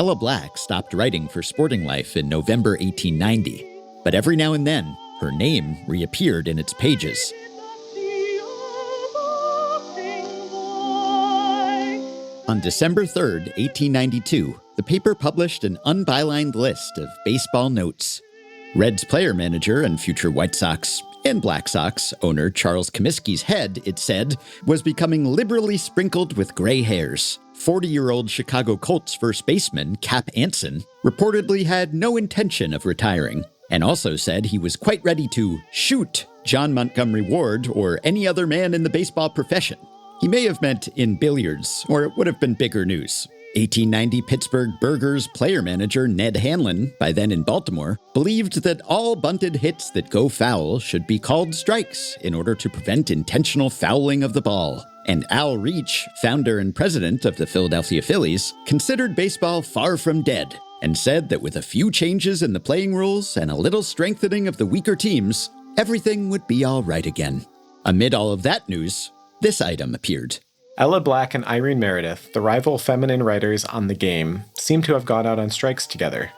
Ella Black stopped writing for Sporting Life in November 1890, but every now and then, her name reappeared in its pages. On December 3rd, 1892, the paper published an unbylined list of baseball notes. Reds player manager and future White Sox and Black Sox owner Charles Comiskey's head, it said, was becoming liberally sprinkled with gray hairs. 40-year-old Chicago Colts first baseman Cap Anson reportedly had no intention of retiring, and also said he was quite ready to shoot John Montgomery Ward or any other man in the baseball profession. He may have meant in billiards, or it would have been bigger news. 1890 Pittsburgh Burghers player manager Ned Hanlon, by then in Baltimore, believed that all bunted hits that go foul should be called strikes in order to prevent intentional fouling of the ball. And Al Reach, founder and president of the Philadelphia Phillies, considered baseball far from dead and said that with a few changes in the playing rules and a little strengthening of the weaker teams, everything would be all right again. Amid all of that news, this item appeared. Ella Black and Irene Meredith, the rival feminine writers on the game, seem to have gone out on strikes together.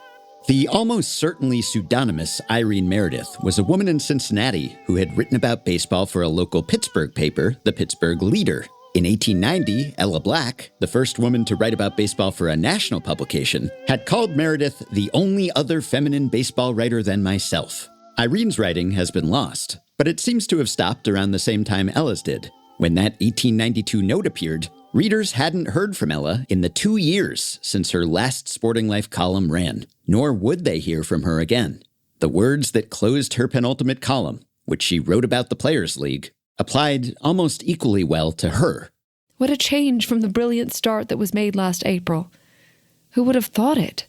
The almost certainly pseudonymous Irene Meredith was a woman in Cincinnati who had written about baseball for a local Pittsburgh paper, the Pittsburgh Leader. In 1890, Ella Black, the first woman to write about baseball for a national publication, had called Meredith the only other feminine baseball writer than myself. Irene's writing has been lost, but it seems to have stopped around the same time Ella's did. When that 1892 note appeared, readers hadn't heard from Ella in the 2 years since her last Sporting Life column ran, nor would they hear from her again. The words that closed her penultimate column, which she wrote about the Players' League, applied almost equally well to her. What a change from the brilliant start that was made last April. Who would have thought it?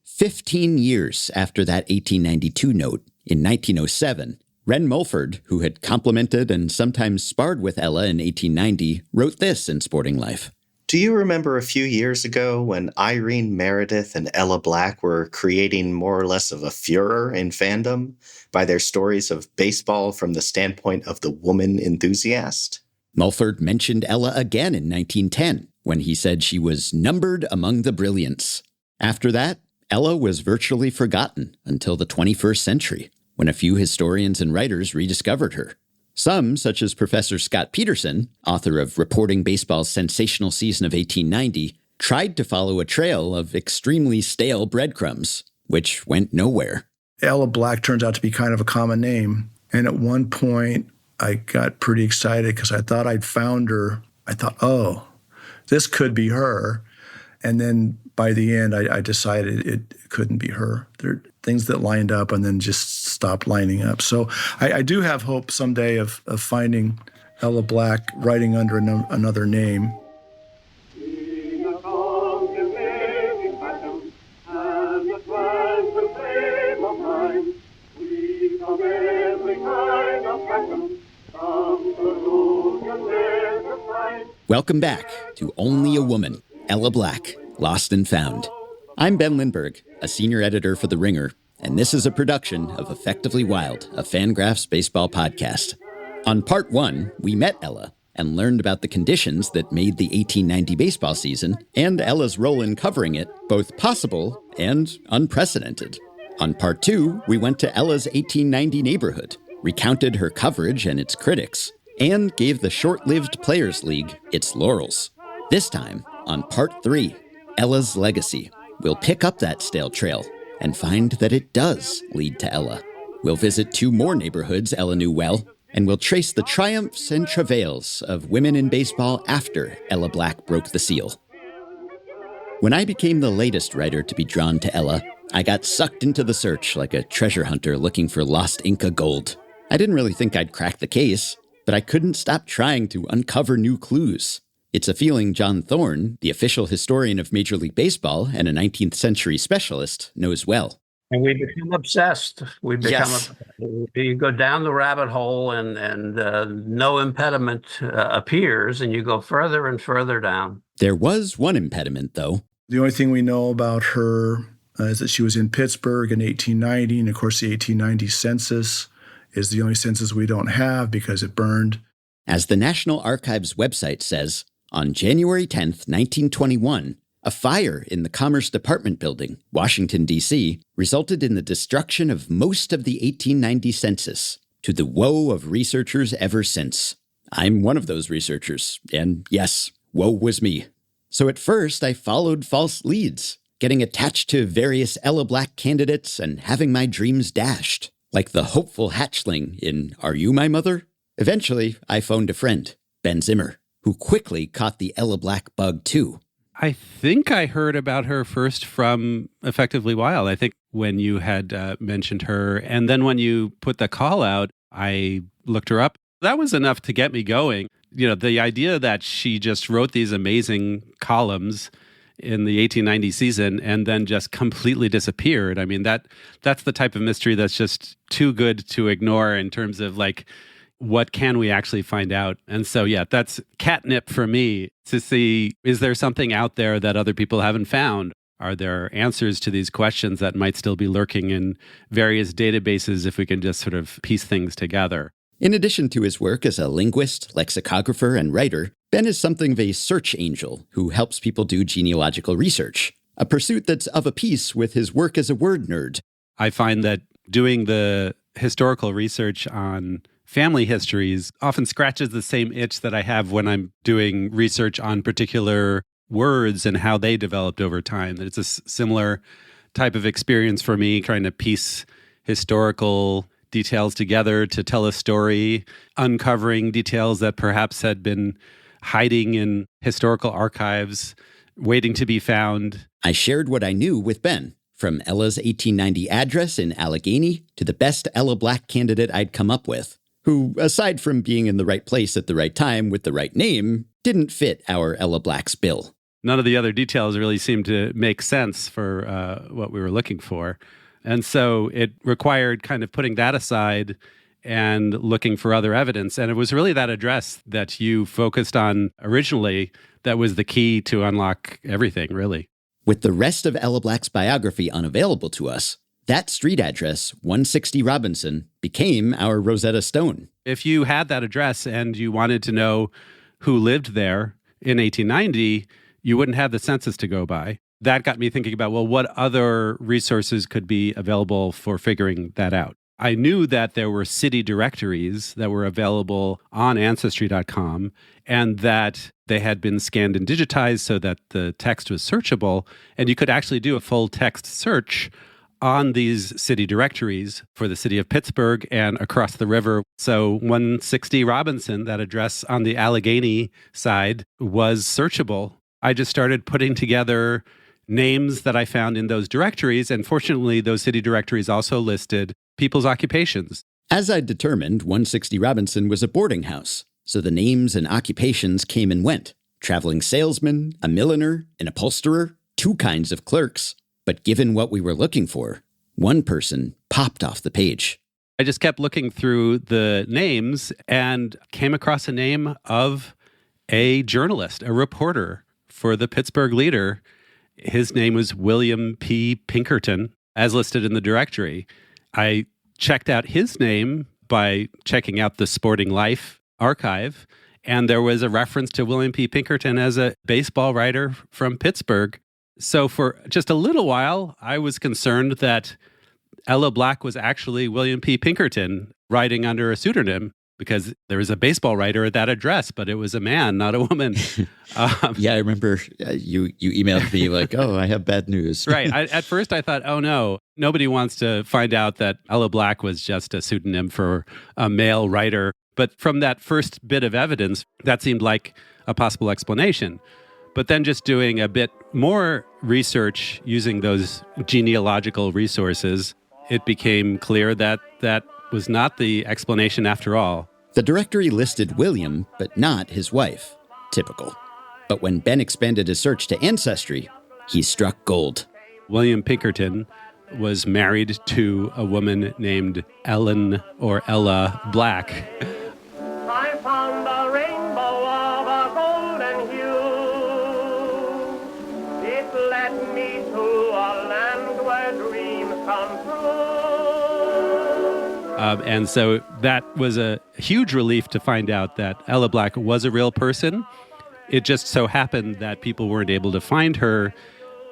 15 years after that 1892 note, in 1907, Ren Mulford, who had complimented and sometimes sparred with Ella in 1890, wrote this in Sporting Life. Do you remember a few years ago when Irene Meredith and Ella Black were creating more or less of a furor in fandom by their stories of baseball from the standpoint of the woman enthusiast? Mulford mentioned Ella again in 1910, when he said she was numbered among the brilliants. After that, Ella was virtually forgotten until the 21st century, when a few historians and writers rediscovered her. Some, such as Professor Scott Peterson, author of Reporting Baseball's Sensational Season of 1890, tried to follow a trail of extremely stale breadcrumbs, which went nowhere. Ella Black turns out to be kind of a common name. And at one point, I got pretty excited because I thought I'd found her. I thought, oh, this could be her. And then by the end, I decided it couldn't be her. There are things that lined up and then just stopped lining up. So I do have hope someday of finding Ella Black writing under another name. Welcome back to Only a Woman, Ella Black, Lost and Found. I'm Ben Lindbergh, a senior editor for The Ringer, and this is a production of Effectively Wild, a FanGraphs baseball podcast. On part 1, we met Ella and learned about the conditions that made the 1890 baseball season and Ella's role in covering it both possible and unprecedented. On part 2, we went to Ella's 1890 neighborhood, recounted her coverage and its critics, and gave the short-lived Players' League its laurels. This time, on part 3, Ella's legacy, we'll pick up that stale trail and find that it does lead to Ella. We'll visit 2 more neighborhoods Ella knew well, and we'll trace the triumphs and travails of women in baseball after Ella Black broke the seal. When I became the latest writer to be drawn to Ella, I got sucked into the search like a treasure hunter looking for lost Inca gold. I didn't really think I'd crack the case, but I couldn't stop trying to uncover new clues. It's a feeling John Thorne, the official historian of Major League Baseball and a 19th century specialist, knows well. And we become obsessed. You go down the rabbit hole and no impediment appears, and you go further and further down. There was one impediment, though. The only thing we know about her is that she was in Pittsburgh in 1890, and of course the 1890 census is the only census we don't have because it burned. As the National Archives website says, on January 10th, 1921, A fire in the Commerce Department building, Washington, D.C., resulted in the destruction of most of the 1890 census, to the woe of researchers ever since. I'm one of those researchers, and yes, woe was me. So at first, I followed false leads, getting attached to various Ella Black candidates and having my dreams dashed, like the hopeful hatchling in Are You My Mother? Eventually, I phoned a friend, Ben Zimmer, who quickly caught the Ella Black bug too. I think I heard about her first from Effectively Wild. I think when you had mentioned her, and then when you put the call out, I looked her up. That was enough to get me going. You know, the idea that she just wrote these amazing columns in the 1890 season and then just completely disappeared. I mean, that's the type of mystery that's just too good to ignore in terms of like, what can we actually find out? And so, yeah, that's catnip for me to see, is there something out there that other people haven't found? Are there answers to these questions that might still be lurking in various databases if we can just sort of piece things together? In addition to his work as a linguist, lexicographer, and writer, Ben is something of a search angel who helps people do genealogical research, a pursuit that's of a piece with his work as a word nerd. I find that doing the historical research on family histories often scratches the same itch that I have when I'm doing research on particular words and how they developed over time. It's a similar type of experience for me, trying to piece historical details together to tell a story, uncovering details that perhaps had been hiding in historical archives, waiting to be found. I shared what I knew with Ben, from Ella's 1890 address in Allegheny to the best Ella Black candidate I'd come up with, who, aside from being in the right place at the right time with the right name, didn't fit our Ella Black's bill. None of the other details really seemed to make sense for what we were looking for. And so it required kind of putting that aside and looking for other evidence. And it was really that address that you focused on originally that was the key to unlock everything, really. With the rest of Ella Black's biography unavailable to us, that street address, 160 Robinson, became our Rosetta Stone. If you had that address and you wanted to know who lived there in 1890, you wouldn't have the census to go by. That got me thinking about, well, what other resources could be available for figuring that out? I knew that there were city directories that were available on Ancestry.com and that they had been scanned and digitized so that the text was searchable, and you could actually do a full text search on these city directories for the city of Pittsburgh and across the river. So 160 Robinson, that address on the Allegheny side, was searchable. I just started putting together names that I found in those directories, and fortunately, those city directories also listed people's occupations. As I determined, 160 Robinson was a boarding house, so the names and occupations came and went. Traveling salesman, a milliner, an upholsterer, two kinds of clerks. But given what we were looking for, one person popped off the page. I just kept looking through the names and came across a name of a journalist, a reporter for the Pittsburgh Leader. His name was William P. Pinkerton, as listed in the directory. I checked out his name by checking out the Sporting Life archive, and there was a reference to William P. Pinkerton as a baseball writer from Pittsburgh. So for just a little while, I was concerned that Ella Black was actually William P. Pinkerton writing under a pseudonym, because there was a baseball writer at that address, but it was a man, not a woman. Yeah, I remember you emailed me like, oh, I have bad news. Right. At first I thought, oh no, nobody wants to find out that Ella Black was just a pseudonym for a male writer. But from that first bit of evidence, that seemed like a possible explanation. But then just doing a bit more research using those genealogical resources, it became clear that that was not the explanation after all. The directory listed William, but not his wife. Typical. But when Ben expanded his search to Ancestry, he struck gold. William Pinkerton was married to a woman named Ellen or Ella Black. I found a rainbow of a golden hue. It led me to a land where dreams come true. And so that was a huge relief to find out that Ella Black was a real person. It just so happened that people weren't able to find her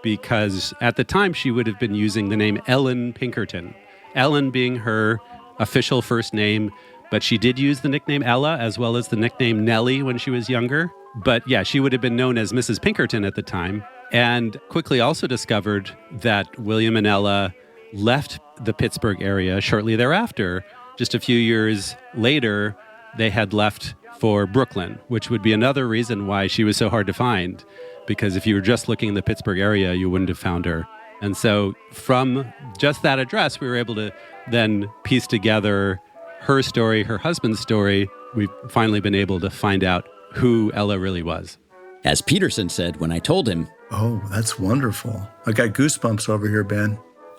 because at the time she would have been using the name Ellen Pinkerton. Ellen being her official first name, but she did use the nickname Ella as well as the nickname Nellie when she was younger. But yeah, she would have been known as Mrs. Pinkerton at the time, and quickly also discovered that William and Ella left the Pittsburgh area shortly thereafter. Just a few years later, they had left for Brooklyn, which would be another reason why she was so hard to find, because if you were just looking in the Pittsburgh area, you wouldn't have found her. And so from just that address, we were able to then piece together her story, her husband's story. We've finally been able to find out who Ella really was. As Peterson said when I told him, "Oh, that's wonderful. I got goosebumps over here, Ben."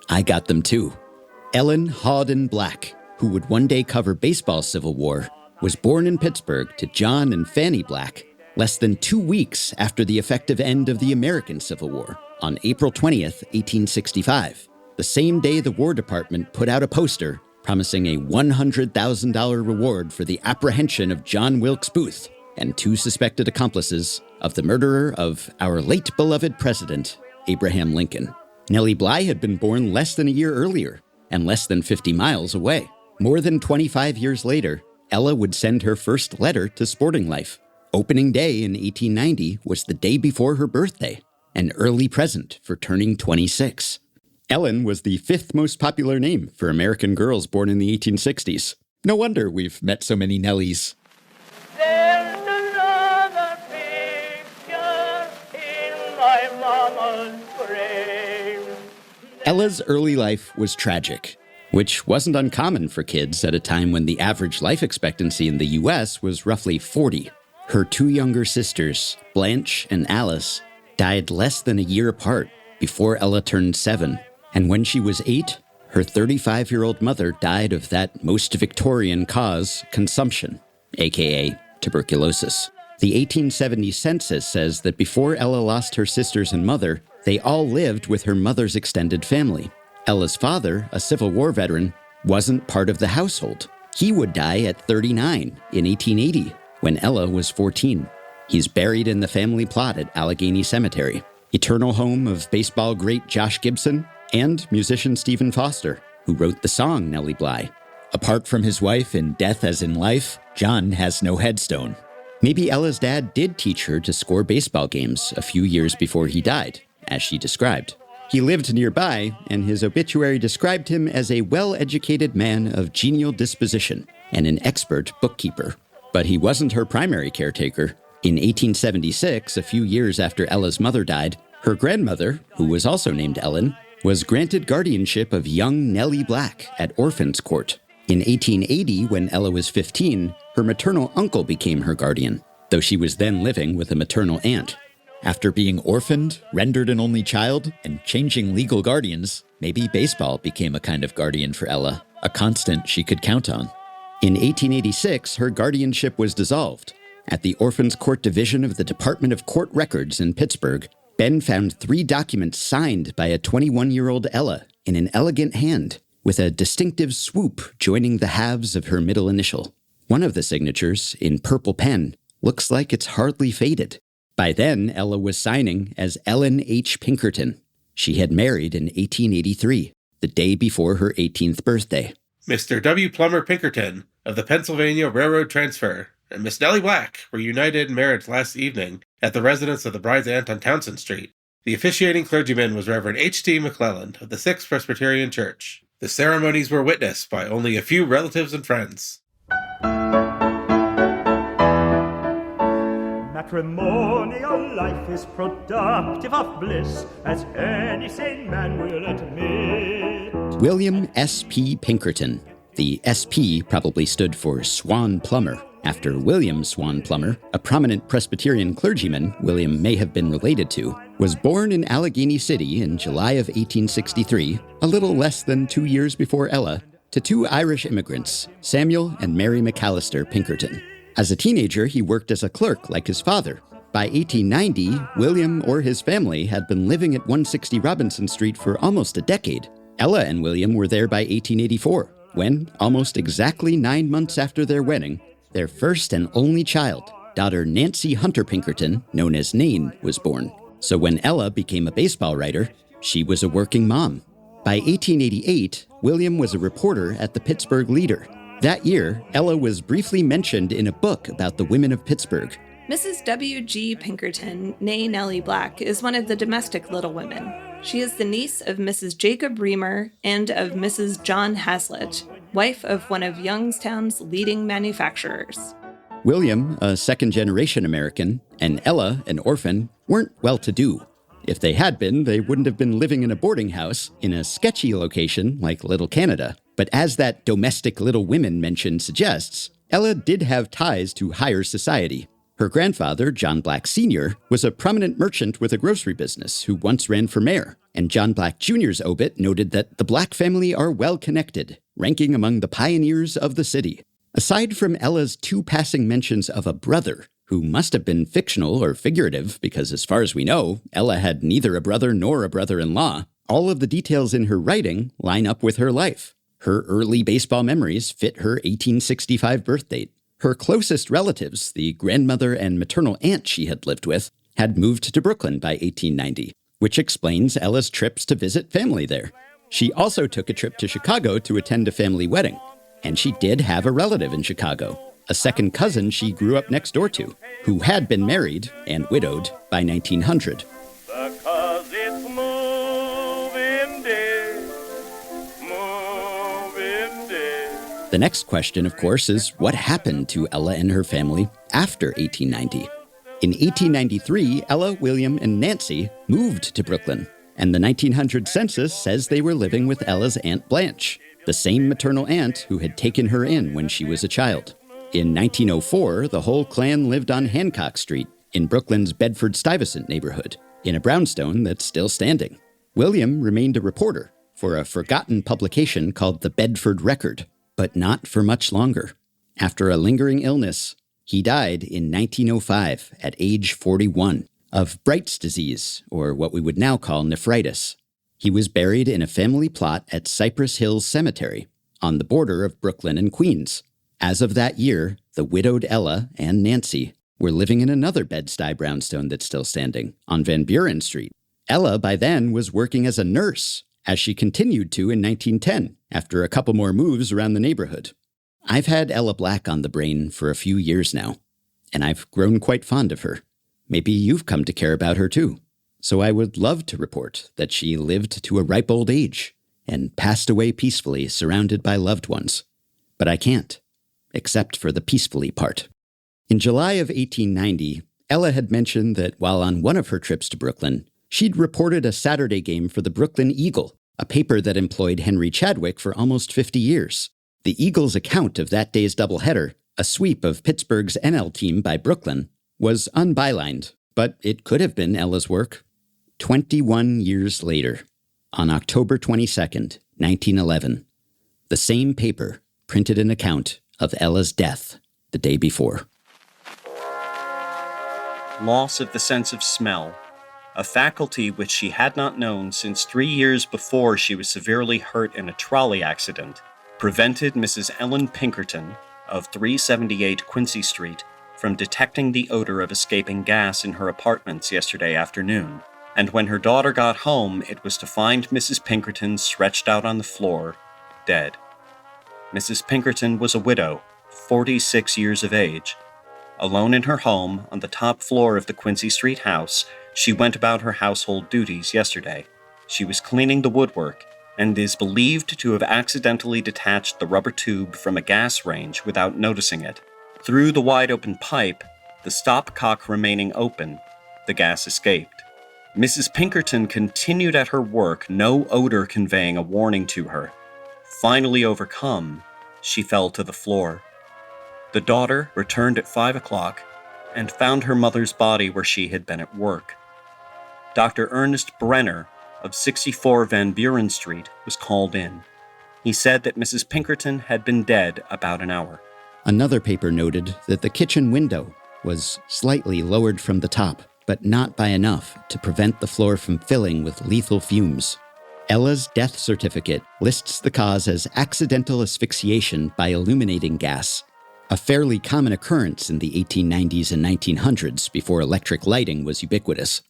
I got them too. Ellen Hawden Black, who would one day cover baseball's Civil War, was born in Pittsburgh to John and Fanny Black less than 2 weeks after the effective end of the American Civil War on April 20th, 1865, the same day the War Department put out a poster promising a $100,000 reward for the apprehension of John Wilkes Booth and 2 suspected accomplices of the murderer of our late beloved president, Abraham Lincoln. Nellie Bly had been born less than a year earlier and less than 50 miles away. More than 25 years later, Ella would send her first letter to Sporting Life. Opening day in 1890 was the day before her birthday, an early present for turning 26. Ellen was the 5th most popular name for American girls born in the 1860s. No wonder we've met so many Nellies. There's another picture in my mama's frame. Ella's early life was tragic, which wasn't uncommon for kids at a time when the average life expectancy in the U.S. was roughly 40. Her 2 younger sisters, Blanche and Alice, died less than a year apart before Ella turned 7. And when she was 8, her 35-year-old mother died of that most Victorian cause, consumption, aka tuberculosis. The 1870 census says that before Ella lost her sisters and mother, they all lived with her mother's extended family. Ella's father, a Civil War veteran, wasn't part of the household. He would die at 39 in 1880, when Ella was 14. He's buried in the family plot at Allegheny Cemetery, eternal home of baseball great Josh Gibson and musician Stephen Foster, who wrote the song Nellie Bly. Apart from his wife in death as in life, John has no headstone. Maybe Ella's dad did teach her to score baseball games a few years before he died, as she described. He lived nearby, and his obituary described him as a well-educated man of genial disposition and an expert bookkeeper. But he wasn't her primary caretaker. In 1876, a few years after Ella's mother died, her grandmother, who was also named Ellen, was granted guardianship of young Nellie Black at Orphans Court. In 1880, when Ella was 15, her maternal uncle became her guardian, though she was then living with a maternal aunt. After being orphaned, rendered an only child, and changing legal guardians, maybe baseball became a kind of guardian for Ella, a constant she could count on. In 1886, her guardianship was dissolved. At the Orphans Court Division of the Department of Court Records in Pittsburgh, Ben found 3 documents signed by a 21-year-old Ella in an elegant hand, with a distinctive swoop joining the halves of her middle initial. One of the signatures, in purple pen, looks like it's hardly faded. By then, Ella was signing as Ellen H. Pinkerton. She had married in 1883, the day before her 18th birthday. Mr. W. Plummer Pinkerton of the Pennsylvania Railroad Transfer and Miss Nellie Black were united in marriage last evening at the residence of the bride's aunt on Townsend Street. The officiating clergyman was Reverend H.T. McClelland of the Sixth Presbyterian Church. The ceremonies were witnessed by only a few relatives and friends. Matrimonial life is productive of bliss, as any sane man will admit. William S.P. Pinkerton. The S.P. probably stood for Swan Plummer, after William Swan Plummer, a prominent Presbyterian clergyman William may have been related to, was born in Allegheny City in July of 1863, a little less than 2 years before Ella, to 2 Irish immigrants, Samuel and Mary McAllister Pinkerton. As a teenager, he worked as a clerk like his father. By 1890, William or his family had been living at 160 Robinson Street for almost a decade. Ella and William were there by 1884, when, almost exactly 9 months after their wedding, their first and only child, daughter Nancy Hunter Pinkerton, known as Nain, was born. So when Ella became a baseball writer, she was a working mom. By 1888, William was a reporter at the Pittsburgh Leader. That year, Ella was briefly mentioned in a book about the women of Pittsburgh. Mrs. W.G. Pinkerton, née Nellie Black, is one of the domestic Little Women. She is the niece of Mrs. Jacob Reamer and of Mrs. John Hazlitt, wife of one of Youngstown's leading manufacturers. William, a second-generation American, and Ella, an orphan, weren't well-to-do. If they had been, they wouldn't have been living in a boarding house in a sketchy location like Little Canada. But as that domestic Little Women mention suggests, Ella did have ties to higher society. Her grandfather, John Black Sr., was a prominent merchant with a grocery business who once ran for mayor, and John Black Jr.'s obit noted that the Black family are well-connected, ranking among the pioneers of the city. Aside from Ella's 2 passing mentions of a brother, who must have been fictional or figurative because as far as we know, Ella had neither a brother nor a brother-in-law, all of the details in her writing line up with her life. Her early baseball memories fit her 1865 birth date. Her closest relatives, the grandmother and maternal aunt she had lived with, had moved to Brooklyn by 1890, which explains Ella's trips to visit family there. She also took a trip to Chicago to attend a family wedding, and she did have a relative in Chicago, a second cousin she grew up next door to, who had been married and widowed by 1900. Because it's moving day, moving day. The next question, of course, is what happened to Ella and her family after 1890? In 1893, Ella, William, and Nancy moved to Brooklyn, and the 1900 census says they were living with Ella's Aunt Blanche, the same maternal aunt who had taken her in when she was a child. In 1904, the whole clan lived on Hancock Street in Brooklyn's Bedford-Stuyvesant neighborhood, in a brownstone that's still standing. William remained a reporter for a forgotten publication called the Bedford Record, but not for much longer. After a lingering illness, he died in 1905 at age 41 of Bright's disease, or what we would now call nephritis. He was buried in a family plot at Cypress Hills Cemetery on the border of Brooklyn and Queens. As of that year, the widowed Ella and Nancy were living in another Bed-Stuy brownstone that's still standing on Van Buren Street. Ella, by then, was working as a nurse, as she continued to in 1910, after a couple more moves around the neighborhood. I've had Ella Black on the brain for a few years now, and I've grown quite fond of her. Maybe you've come to care about her too. So I would love to report that she lived to a ripe old age and passed away peacefully, surrounded by loved ones. But I can't, except for the peacefully part. In July of 1890, Ella had mentioned that while on one of her trips to Brooklyn, she'd reported a Saturday game for the Brooklyn Eagle, a paper that employed Henry Chadwick for almost 50 years. The Eagle's account of that day's doubleheader, a sweep of Pittsburgh's NL team by Brooklyn, was unbylined, but it could have been Ella's work. 21 years later, on October 22nd, 1911, the same paper printed an account of Ella's death the day before. Loss of the sense of smell, a faculty which she had not known since 3 years before she was severely hurt in a trolley accident, prevented Mrs. Ellen Pinkerton of 378 Quincy Street from detecting the odor of escaping gas in her apartments yesterday afternoon, and when her daughter got home, it was to find Mrs. Pinkerton stretched out on the floor, dead. Mrs. Pinkerton was a widow, 46 years of age. Alone in her home on the top floor of the Quincy Street house, she went about her household duties yesterday. She was cleaning the woodwork and is believed to have accidentally detached the rubber tube from a gas range without noticing it. Through the wide-open pipe, the stopcock remaining open, the gas escaped. Mrs. Pinkerton continued at her work, no odor conveying a warning to her. Finally overcome, she fell to the floor. The daughter returned at 5 o'clock and found her mother's body where she had been at work. Dr. Ernest Brenner of 64 Van Buren Street was called in. He said that Mrs. Pinkerton had been dead about an hour. Another paper noted that the kitchen window was slightly lowered from the top, but not by enough to prevent the floor from filling with lethal fumes. Ella's death certificate lists the cause as accidental asphyxiation by illuminating gas, a fairly common occurrence in the 1890s and 1900s before electric lighting was ubiquitous.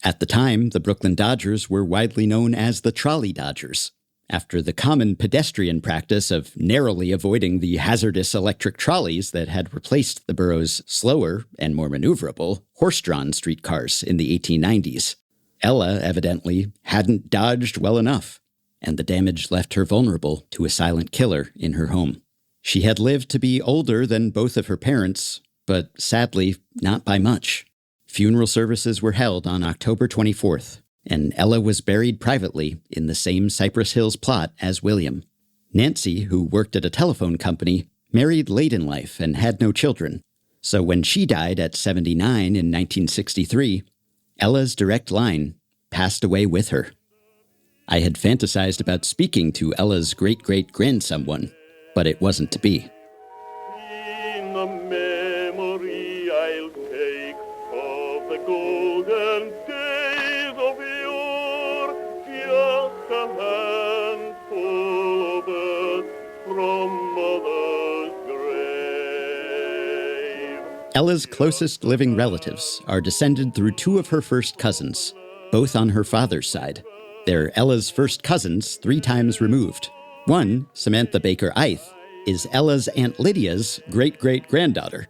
At the time, the Brooklyn Dodgers were widely known as the Trolley Dodgers, after the common pedestrian practice of narrowly avoiding the hazardous electric trolleys that had replaced the borough's slower and more maneuverable horse-drawn streetcars in the 1890s. Ella, evidently, hadn't dodged well enough, and the damage left her vulnerable to a silent killer in her home. She had lived to be older than both of her parents, but sadly, not by much. Funeral services were held on October 24th, and Ella was buried privately in the same Cypress Hills plot as William. Nancy, who worked at a telephone company, married late in life and had no children, so when she died at 79 in 1963, Ella's direct line passed away with her. I had fantasized about speaking to Ella's great-great-grandsomeone, but it wasn't to be. In the memory I'll take of the golden days of yore, just a handful of earth from mother's grave. Ella's closest living relatives are descended through two of her first cousins, both on her father's side. They're Ella's first cousins 3 times removed. One, Samantha Baker Eith, is Ella's Aunt Lydia's great-great-granddaughter.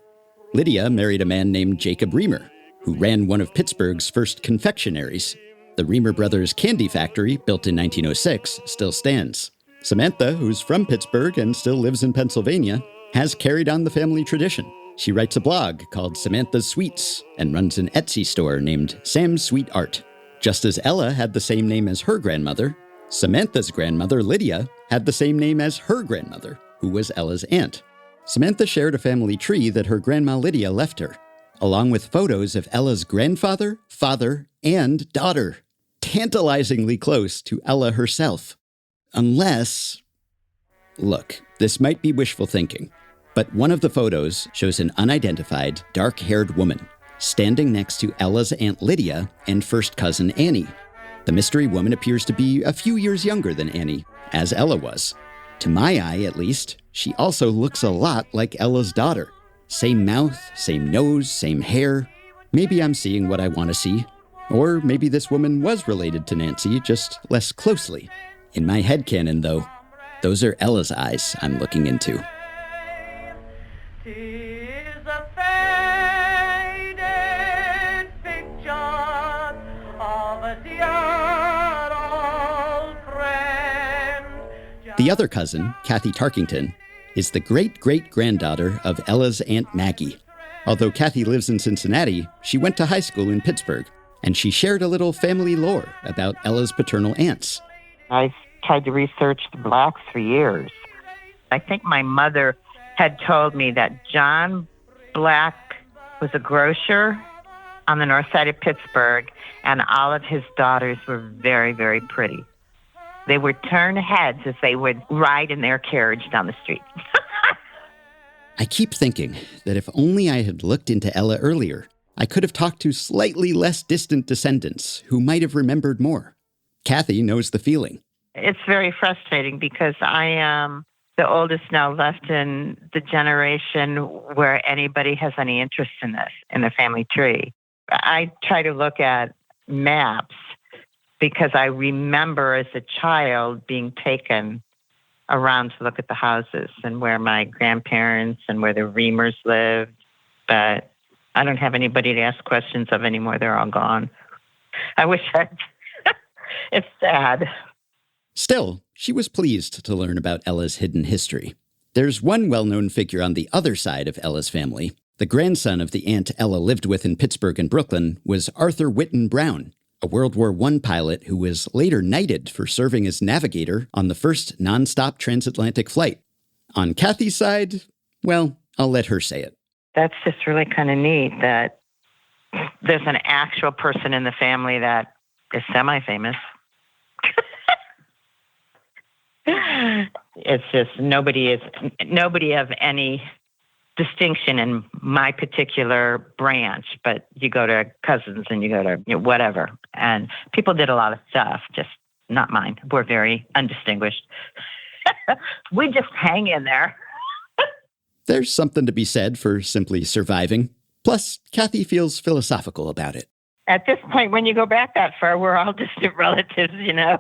Lydia married a man named Jacob Reamer, who ran one of Pittsburgh's first confectionaries. The Reamer Brothers Candy Factory, built in 1906, still stands. Samantha, who's from Pittsburgh and still lives in Pennsylvania, has carried on the family tradition. She writes a blog called Samantha's Sweets and runs an Etsy store named Sam's Sweet Art. Just as Ella had the same name as her grandmother, Samantha's grandmother, Lydia, had the same name as her grandmother, who was Ella's aunt. Samantha shared a family tree that her grandma Lydia left her, along with photos of Ella's grandfather, father, and daughter, tantalizingly close to Ella herself. Unless... Look, this might be wishful thinking, but one of the photos shows an unidentified, dark-haired woman standing next to Ella's Aunt Lydia and first cousin Annie. The mystery woman appears to be a few years younger than Annie, as Ella was. To my eye, at least, she also looks a lot like Ella's daughter. Same mouth, same nose, same hair. Maybe I'm seeing what I want to see. Or maybe this woman was related to Nancy, just less closely. In my headcanon, though, those are Ella's eyes I'm looking into. The other cousin, Kathy Tarkington, is the great-great-granddaughter of Ella's Aunt Maggie. Although Kathy lives in Cincinnati, she went to high school in Pittsburgh, and she shared a little family lore about Ella's paternal aunts. I tried to research the Blacks for years. I think my mother had told me that John Black was a grocer on the north side of Pittsburgh, and all of his daughters were very, very pretty. They would turn heads as they would ride in their carriage down the street. I keep thinking that if only I had looked into Ella earlier, I could have talked to slightly less distant descendants who might have remembered more. Kathy knows the feeling. It's very frustrating because I am the oldest now left in the generation where anybody has any interest in this, in the family tree. I try to look at maps because I remember as a child being taken around to look at the houses and where my grandparents and where the Reamers lived. But I don't have anybody to ask questions of anymore. They're all gone. I wish it's sad. Still, she was pleased to learn about Ella's hidden history. There's one well-known figure on the other side of Ella's family. The grandson of the aunt Ella lived with in Pittsburgh and Brooklyn was Arthur Whitten Brown, a World War I pilot who was later knighted for serving as navigator on the first nonstop transatlantic flight. On Kathy's side, well, I'll let her say it. That's just really kind of neat that there's an actual person in the family that is semi-famous. It's just nobody of any distinction in my particular branch, but you go to cousins and you go to whatever. And people did a lot of stuff, just not mine. We're very undistinguished. We just hang in there. There's something to be said for simply surviving. Plus, Kathy feels philosophical about it. At this point, when you go back that far, we're all distant relatives, you know.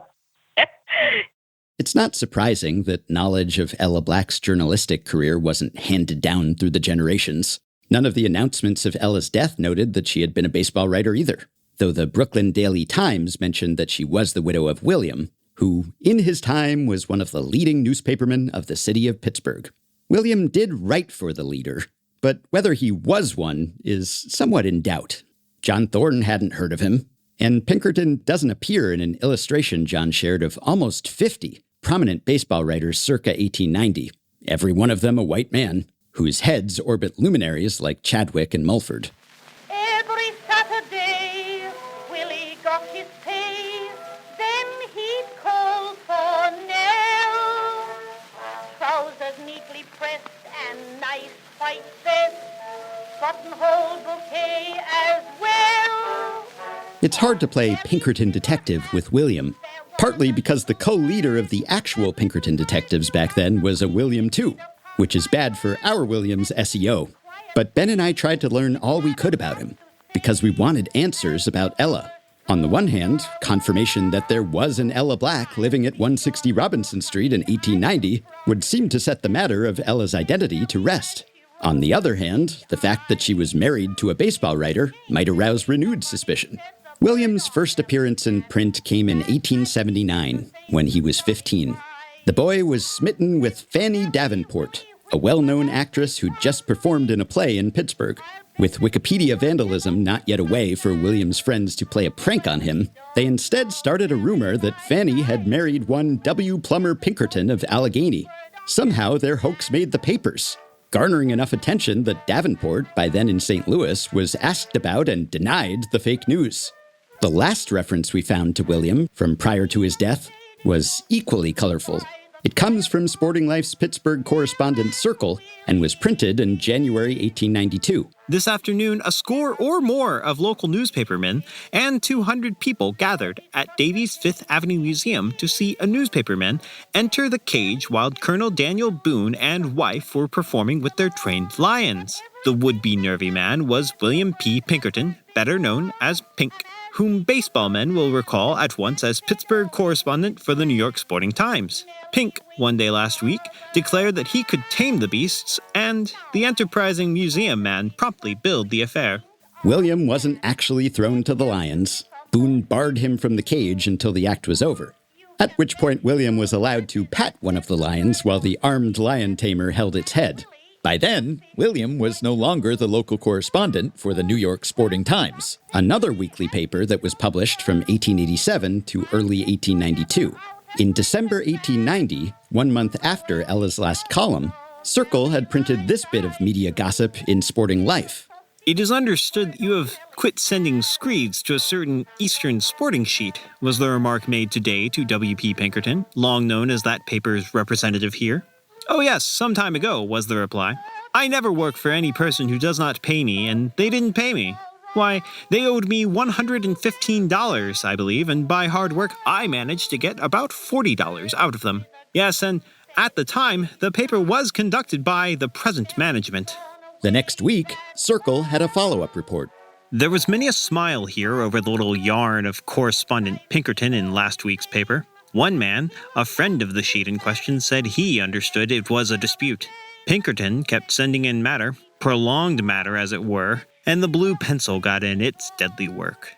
It's not surprising that knowledge of Ella Black's journalistic career wasn't handed down through the generations. None of the announcements of Ella's death noted that she had been a baseball writer either, though the Brooklyn Daily Times mentioned that she was the widow of William, who, in his time, was one of the leading newspapermen of the city of Pittsburgh. William did write for the leader, but whether he was one is somewhat in doubt. John Thorne hadn't heard of him, and Pinkerton doesn't appear in an illustration John shared of almost 50 prominent baseball writers circa 1890, every one of them a white man, whose heads orbit luminaries like Chadwick and Mulford. Every Saturday, Willie got his pay, then he'd call for Nell. Trousers neatly pressed and nice white vest, buttonhole bouquet as well. It's hard to play Pinkerton detective with William, partly because the co-leader of the actual Pinkerton detectives back then was a William too, which is bad for our William's SEO. But Ben and I tried to learn all we could about him, because we wanted answers about Ella. On the one hand, confirmation that there was an Ella Black living at 160 Robinson Street in 1890 would seem to set the matter of Ella's identity to rest. On the other hand, the fact that she was married to a baseball writer might arouse renewed suspicion. William's first appearance in print came in 1879, when he was 15. The boy was smitten with Fanny Davenport, a well-known actress who'd just performed in a play in Pittsburgh. With Wikipedia vandalism not yet a way for William's friends to play a prank on him, they instead started a rumor that Fanny had married one W. Plummer Pinkerton of Allegheny. Somehow their hoax made the papers, garnering enough attention that Davenport, by then in St. Louis, was asked about and denied the fake news. The last reference we found to William, from prior to his death, was equally colorful. It comes from Sporting Life's Pittsburgh correspondent Circle and was printed in January 1892. This afternoon, a score or more of local newspapermen and 200 people gathered at Davies Fifth Avenue Museum to see a newspaperman enter the cage while Colonel Daniel Boone and wife were performing with their trained lions. The would-be nervy man was William P. Pinkerton, better known as Pink, whom baseball men will recall at once as Pittsburgh correspondent for the New York Sporting Times. Pink, one day last week, declared that he could tame the beasts, and the enterprising museum man promptly billed the affair. William wasn't actually thrown to the lions. Boone barred him from the cage until the act was over, at which point William was allowed to pat one of the lions while the armed lion tamer held its head. By then, William was no longer the local correspondent for the New York Sporting Times, another weekly paper that was published from 1887 to early 1892. In December 1890, 1 month after Ella's last column, Circle had printed this bit of media gossip in Sporting Life. It is understood that you have quit sending screeds to a certain Eastern sporting sheet, was the remark made today to W.P. Pinkerton, long known as that paper's representative here. Oh yes, some time ago, was the reply. I never work for any person who does not pay me, and they didn't pay me. Why, they owed me $115, I believe, and by hard work, I managed to get about $40 out of them. Yes, and at the time, the paper was conducted by the present management. The next week, Circle had a follow-up report. There was many a smile here over the little yarn of correspondent Pinkerton in last week's paper. One man, a friend of the sheet in question, said he understood it was a dispute. Pinkerton kept sending in matter, prolonged matter as it were, and the blue pencil got in its deadly work.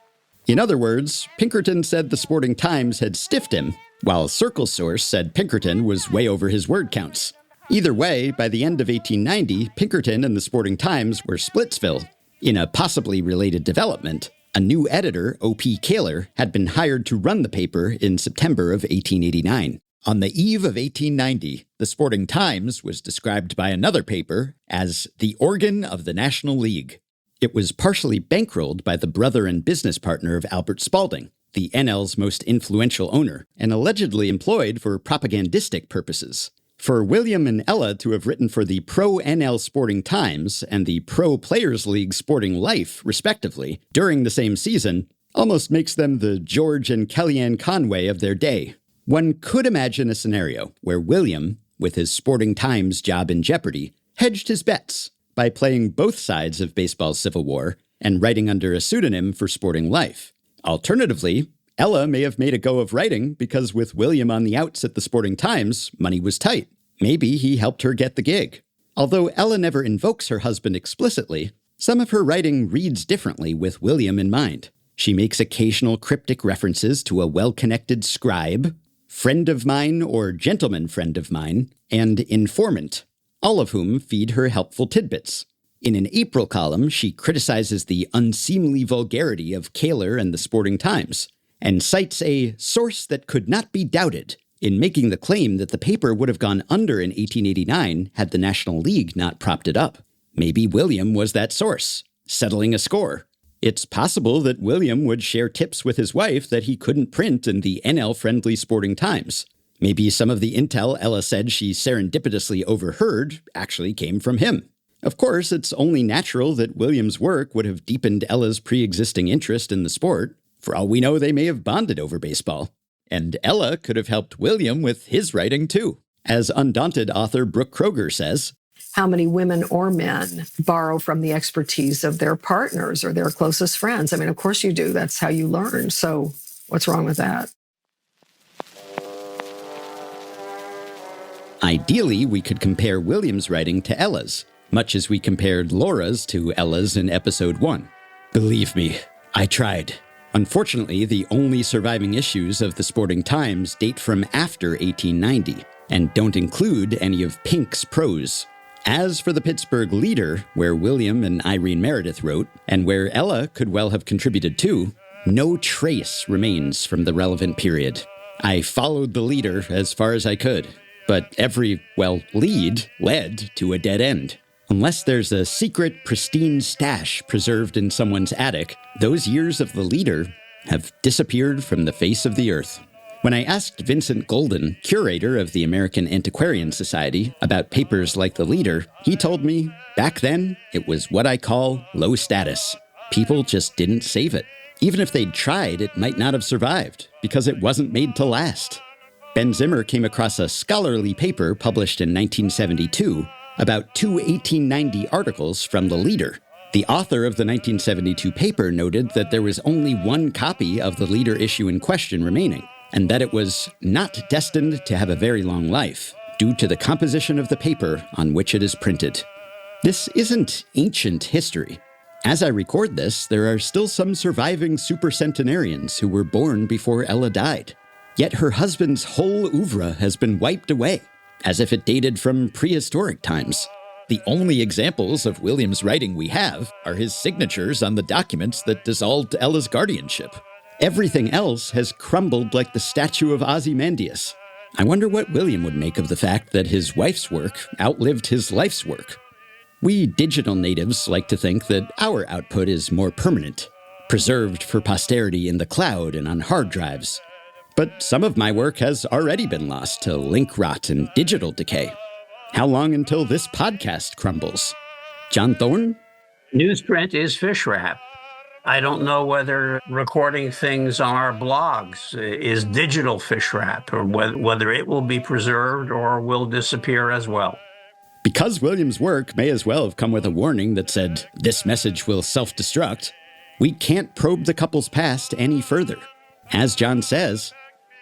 In other words, Pinkerton said the Sporting Times had stiffed him, while Circle source said Pinkerton was way over his word counts. Either way, by the end of 1890, Pinkerton and the Sporting Times were Splitsville. In a possibly related development, a new editor, O.P. Kaler, had been hired to run the paper in September of 1889. On the eve of 1890, the Sporting Times was described by another paper as the organ of the National League. It was partially bankrolled by the brother and business partner of Albert Spalding, the NL's most influential owner, and allegedly employed for propagandistic purposes. For William and Ella to have written for the Pro-NL Sporting Times and the Pro-Players League Sporting Life, respectively, during the same season, almost makes them the George and Kellyanne Conway of their day. One could imagine a scenario where William, with his Sporting Times job in jeopardy, hedged his bets by playing both sides of baseball's Civil War and writing under a pseudonym for Sporting Life. Alternatively, Ella may have made a go of writing because with William on the outs at the Sporting Times, money was tight. Maybe he helped her get the gig. Although Ella never invokes her husband explicitly, some of her writing reads differently with William in mind. She makes occasional cryptic references to a well-connected scribe, friend of mine or gentleman friend of mine, and informant, all of whom feed her helpful tidbits. In an April column, she criticizes the unseemly vulgarity of Kaler and the Sporting Times, and cites a source that could not be doubted in making the claim that the paper would have gone under in 1889 had the National League not propped it up. Maybe William was that source, settling a score. It's possible that William would share tips with his wife that he couldn't print in the NL-friendly Sporting Times. Maybe some of the intel Ella said she serendipitously overheard actually came from him. Of course, it's only natural that William's work would have deepened Ella's pre-existing interest in the sport. For all we know, they may have bonded over baseball. And Ella could have helped William with his writing, too. As Undaunted author Brooke Kroger says, how many women or men borrow from the expertise of their partners or their closest friends? I mean, of course you do. That's how you learn. So what's wrong with that? Ideally, we could compare William's writing to Ella's, much as we compared Laura's to Ella's in episode 1. Believe me, I tried. Unfortunately, the only surviving issues of the Sporting Times date from after 1890 and don't include any of Pink's prose. As for the Pittsburgh Leader, where William and Irene Meredith wrote, and where Ella could well have contributed too, no trace remains from the relevant period. I followed the Leader as far as I could, but every, lead led to a dead end. Unless there's a secret, pristine stash preserved in someone's attic, those years of the Leader have disappeared from the face of the earth. When I asked Vincent Golden, curator of the American Antiquarian Society, about papers like the Leader, he told me, back then, it was what I call low status. People just didn't save it. Even if they'd tried, it might not have survived, because it wasn't made to last. Ben Zimmer came across a scholarly paper published in 1972 about 2 1890 articles from the Leader. The author of the 1972 paper noted that there was only one copy of the Leader issue in question remaining, and that it was not destined to have a very long life, due to the composition of the paper on which it is printed. This isn't ancient history. As I record this, there are still some surviving supercentenarians who were born before Ella died. Yet her husband's whole oeuvre has been wiped away, as if it dated from prehistoric times. The only examples of William's writing we have are his signatures on the documents that dissolved Ella's guardianship. Everything else has crumbled like the statue of Ozymandias. I wonder what William would make of the fact that his wife's work outlived his life's work. We digital natives like to think that our output is more permanent, preserved for posterity in the cloud and on hard drives. But some of my work has already been lost to link rot and digital decay. How long until this podcast crumbles? John Thorne? Newsprint is fish wrap. I don't know whether recording things on our blogs is digital fish wrap, or whether it will be preserved or will disappear as well. Because William's work may as well have come with a warning that said, "This message will self-destruct," we can't probe the couple's past any further. As John says,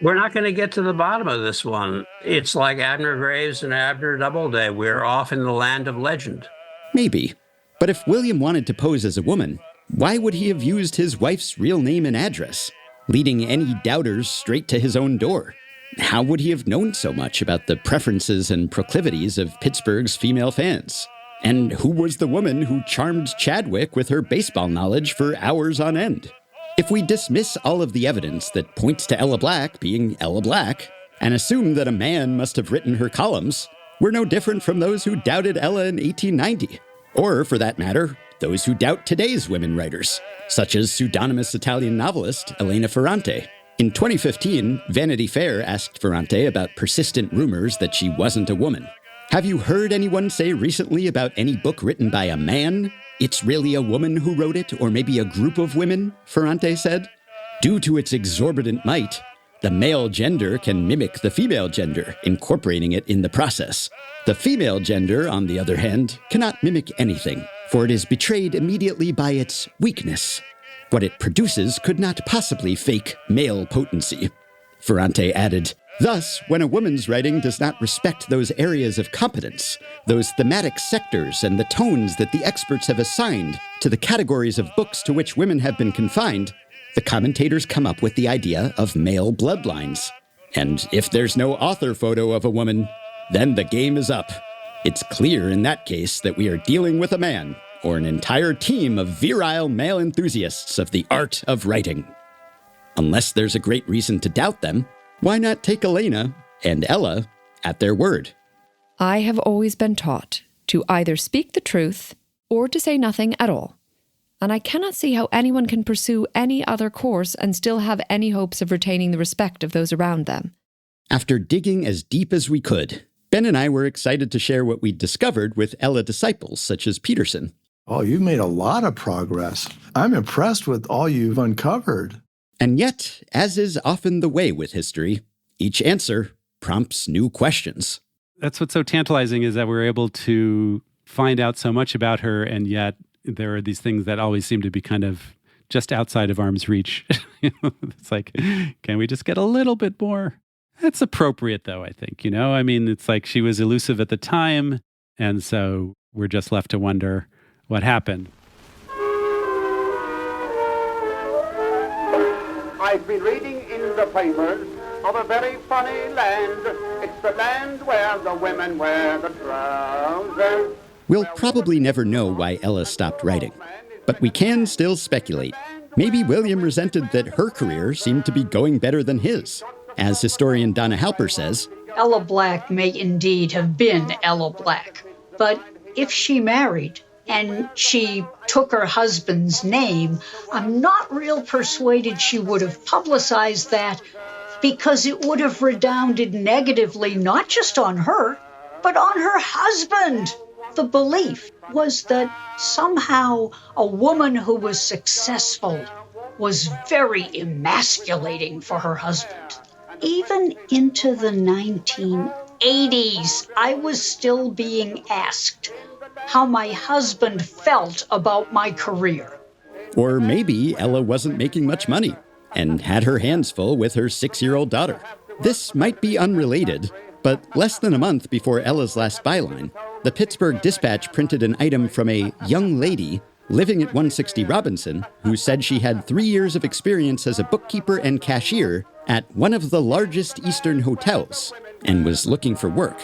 we're not going to get to the bottom of this one. It's like Abner Graves and Abner Doubleday. We're off in the land of legend. Maybe. But if William wanted to pose as a woman, why would he have used his wife's real name and address, leading any doubters straight to his own door? How would he have known so much about the preferences and proclivities of Pittsburgh's female fans? And who was the woman who charmed Chadwick with her baseball knowledge for hours on end? If we dismiss all of the evidence that points to Ella Black being Ella Black, and assume that a man must have written her columns, we're no different from those who doubted Ella in 1890. Or, for that matter, those who doubt today's women writers, such as pseudonymous Italian novelist Elena Ferrante. In 2015, Vanity Fair asked Ferrante about persistent rumors that she wasn't a woman. Have you heard anyone say recently about any book written by a man, "It's really a woman who wrote it, or maybe a group of women," Ferrante said. Due to its exorbitant might, The male gender can mimic the female gender, incorporating it in the process. The female gender, on the other hand, cannot mimic anything, for it is betrayed immediately by its weakness. What it produces could not possibly fake male potency. Ferrante added, thus, when a woman's writing does not respect those areas of competence, those thematic sectors and the tones that the experts have assigned to the categories of books to which women have been confined, the commentators come up with the idea of male bloodlines. And if there's no author photo of a woman, then the game is up. It's clear in that case that we are dealing with a man, or an entire team of virile male enthusiasts of the art of writing. Unless there's a great reason to doubt them, why not take Elena and Ella at their word? I have always been taught to either speak the truth or to say nothing at all, and I cannot see how anyone can pursue any other course and still have any hopes of retaining the respect of those around them. After digging as deep as we could, Ben and I were excited to share what we'd discovered with Ella disciples such as Peterson. Oh, you've made a lot of progress. I'm impressed with all you've uncovered. And yet, as is often the way with history, each answer prompts new questions. That's what's so tantalizing, is that we're able to find out so much about her, and yet there are these things that always seem to be kind of just outside of arm's reach. It's like, can we just get a little bit more? That's appropriate, though, I think. I mean, it's like she was elusive at the time, and so we're just left to wonder what happened. I've been reading in the papers of a very funny land. It's the land where the women wear the trousers. We'll probably never know why Ella stopped writing, but we can still speculate. Maybe William resented that her career seemed to be going better than his. As historian Donna Halper says, Ella Black may indeed have been Ella Black, but if she married and she took her husband's name, I'm not real persuaded she would have publicized that, because it would have redounded negatively not just on her, but on her husband. The belief was that somehow a woman who was successful was very emasculating for her husband. Even into the 1980s, I was still being asked how my husband felt about my career. Or maybe Ella wasn't making much money and had her hands full with her 6-year-old daughter. This might be unrelated, but less than a month before Ella's last byline, the Pittsburgh Dispatch printed an item from a young lady living at 160 Robinson who said she had 3 years of experience as a bookkeeper and cashier at one of the largest Eastern hotels and was looking for work.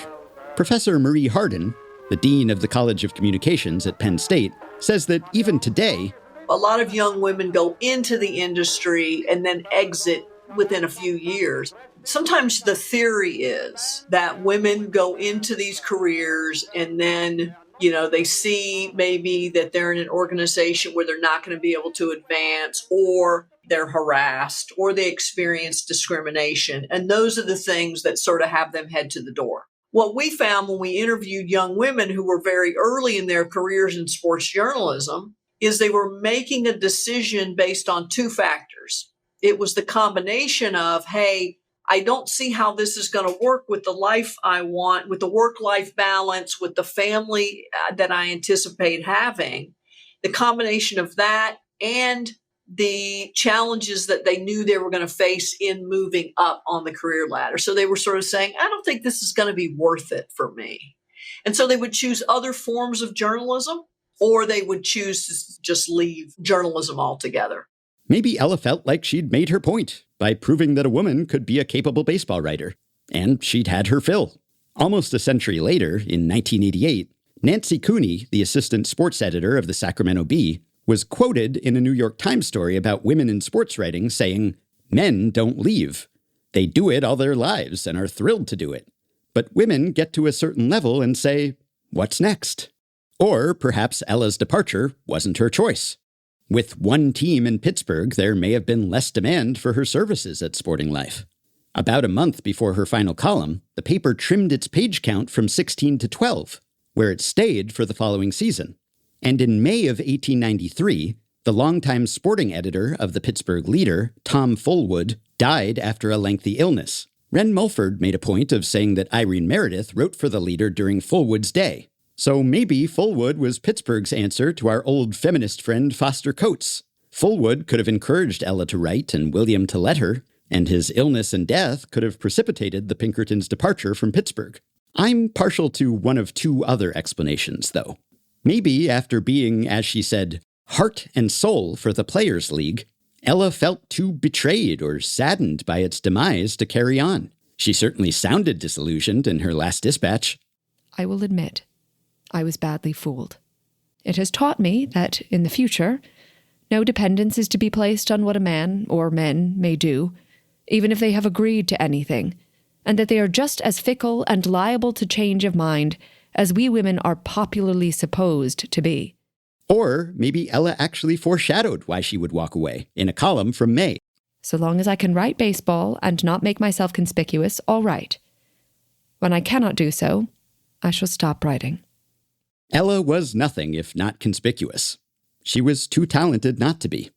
Professor Marie Hardin, the dean of the College of Communications at Penn State, says that even today, a lot of young women go into the industry and then exit within a few years. Sometimes the theory is that women go into these careers and then, they see maybe that they're in an organization where they're not going to be able to advance, or they're harassed, or they experience discrimination. And those are the things that sort of have them head to the door. What we found when we interviewed young women who were very early in their careers in sports journalism is they were making a decision based on two factors. It was the combination of, hey, I don't see how this is going to work with the life I want, with the work-life balance, with the family that I anticipate having. The combination of that and the challenges that they knew they were going to face in moving up on the career ladder. So they were sort of saying, I don't think this is going to be worth it for me. And so they would choose other forms of journalism, or they would choose to just leave journalism altogether. maybe Ella felt like she'd made her point by proving that a woman could be a capable baseball writer. And she'd had her fill. Almost a century later, in 1988, Nancy Cooney, the assistant sports editor of the Sacramento Bee, was quoted in a New York Times story about women in sports writing saying, "Men don't leave. They do it all their lives and are thrilled to do it. But women get to a certain level and say, what's next?" Or perhaps Ella's departure wasn't her choice. With one team in Pittsburgh, there may have been less demand for her services at Sporting Life. About a month before her final column, the paper trimmed its page count from 16 to 12, where it stayed for the following season. And in May of 1893, The longtime sporting editor of the Pittsburgh Leader, Tom Fullwood, died after a lengthy illness. Ren Mulford made a point of saying that Irene Meredith wrote for the Leader during Fullwood's day. So maybe Fullwood was Pittsburgh's answer to our old feminist friend Foster Coates. Fullwood could have encouraged Ella to write and William to let her, and his illness and death could have precipitated the Pinkertons' departure from Pittsburgh. I'm partial to one of two other explanations, though. Maybe after being, as she said, heart and soul for the Players' League, Ella felt too betrayed or saddened by its demise to carry on. She certainly sounded disillusioned in her last dispatch. I will admit, I was badly fooled. It has taught me that, in the future, no dependence is to be placed on what a man or men may do, even if they have agreed to anything, and that they are just as fickle and liable to change of mind as we women are popularly supposed to be. Or maybe Ella actually foreshadowed why she would walk away in a column from May. So long as I can write baseball and not make myself conspicuous, all right. When I cannot do so, I shall stop writing. Ella was nothing if not conspicuous. She was too talented not to be.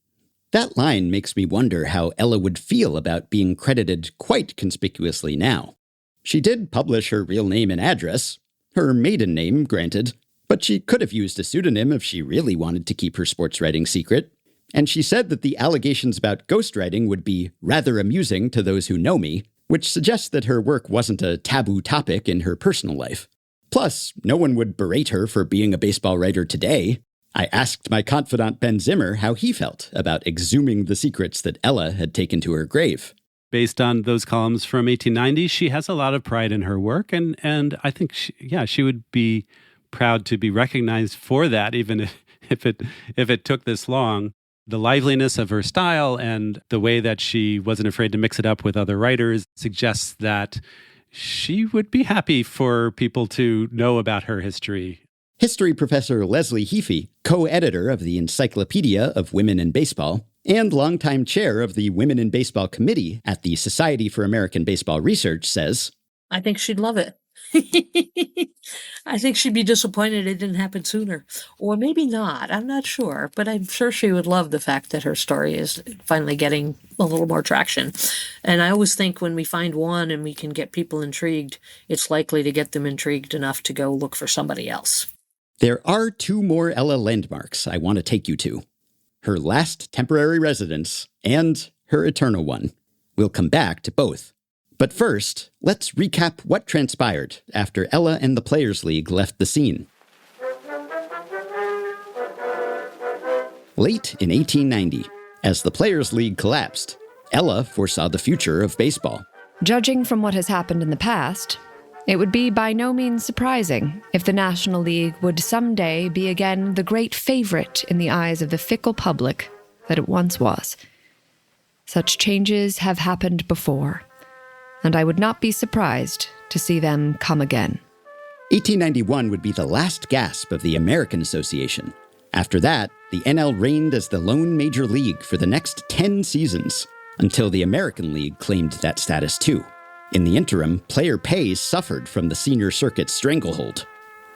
That line makes me wonder how Ella would feel about being credited quite conspicuously now. She did publish her real name and address, her maiden name, granted, but she could have used a pseudonym if she really wanted to keep her sports writing secret. And she said that the allegations about ghostwriting would be rather amusing to those who know me, which suggests that her work wasn't a taboo topic in her personal life. Plus, no one would berate her for being a baseball writer today. I asked my confidant Ben Zimmer how he felt about exhuming the secrets that Ella had taken to her grave. Based on those columns from 1890, she has a lot of pride in her work, and I think she would be proud to be recognized for that, even if it took this long. The liveliness of her style and the way that she wasn't afraid to mix it up with other writers suggests that she would be happy for people to know about her history. History professor Leslie Heafy, co-editor of the Encyclopedia of Women in Baseball, and longtime chair of the Women in Baseball Committee at the Society for American Baseball Research, says, I think she'd love it. I think she'd be disappointed it didn't happen sooner. Or maybe not. I'm not sure. But I'm sure she would love the fact that her story is finally getting a little more traction. And I always think when we find one and we can get people intrigued, it's likely to get them intrigued enough to go look for somebody else. There are two more Ella landmarks I want to take you to. Her last temporary residence and her eternal one. We'll come back to both. But first, let's recap what transpired after Ella and the Players' League left the scene. Late in 1890, as the Players' League collapsed, Ella foresaw the future of baseball. Judging from what has happened in the past, it would be by no means surprising if the National League would someday be again the great favorite in the eyes of the fickle public that it once was. Such changes have happened before, and I would not be surprised to see them come again. 1891 would be the last gasp of the American Association. After that, the NL reigned as the lone major league for the next 10 seasons, until the American League claimed that status too. In the interim, player pay suffered from the senior circuit's stranglehold.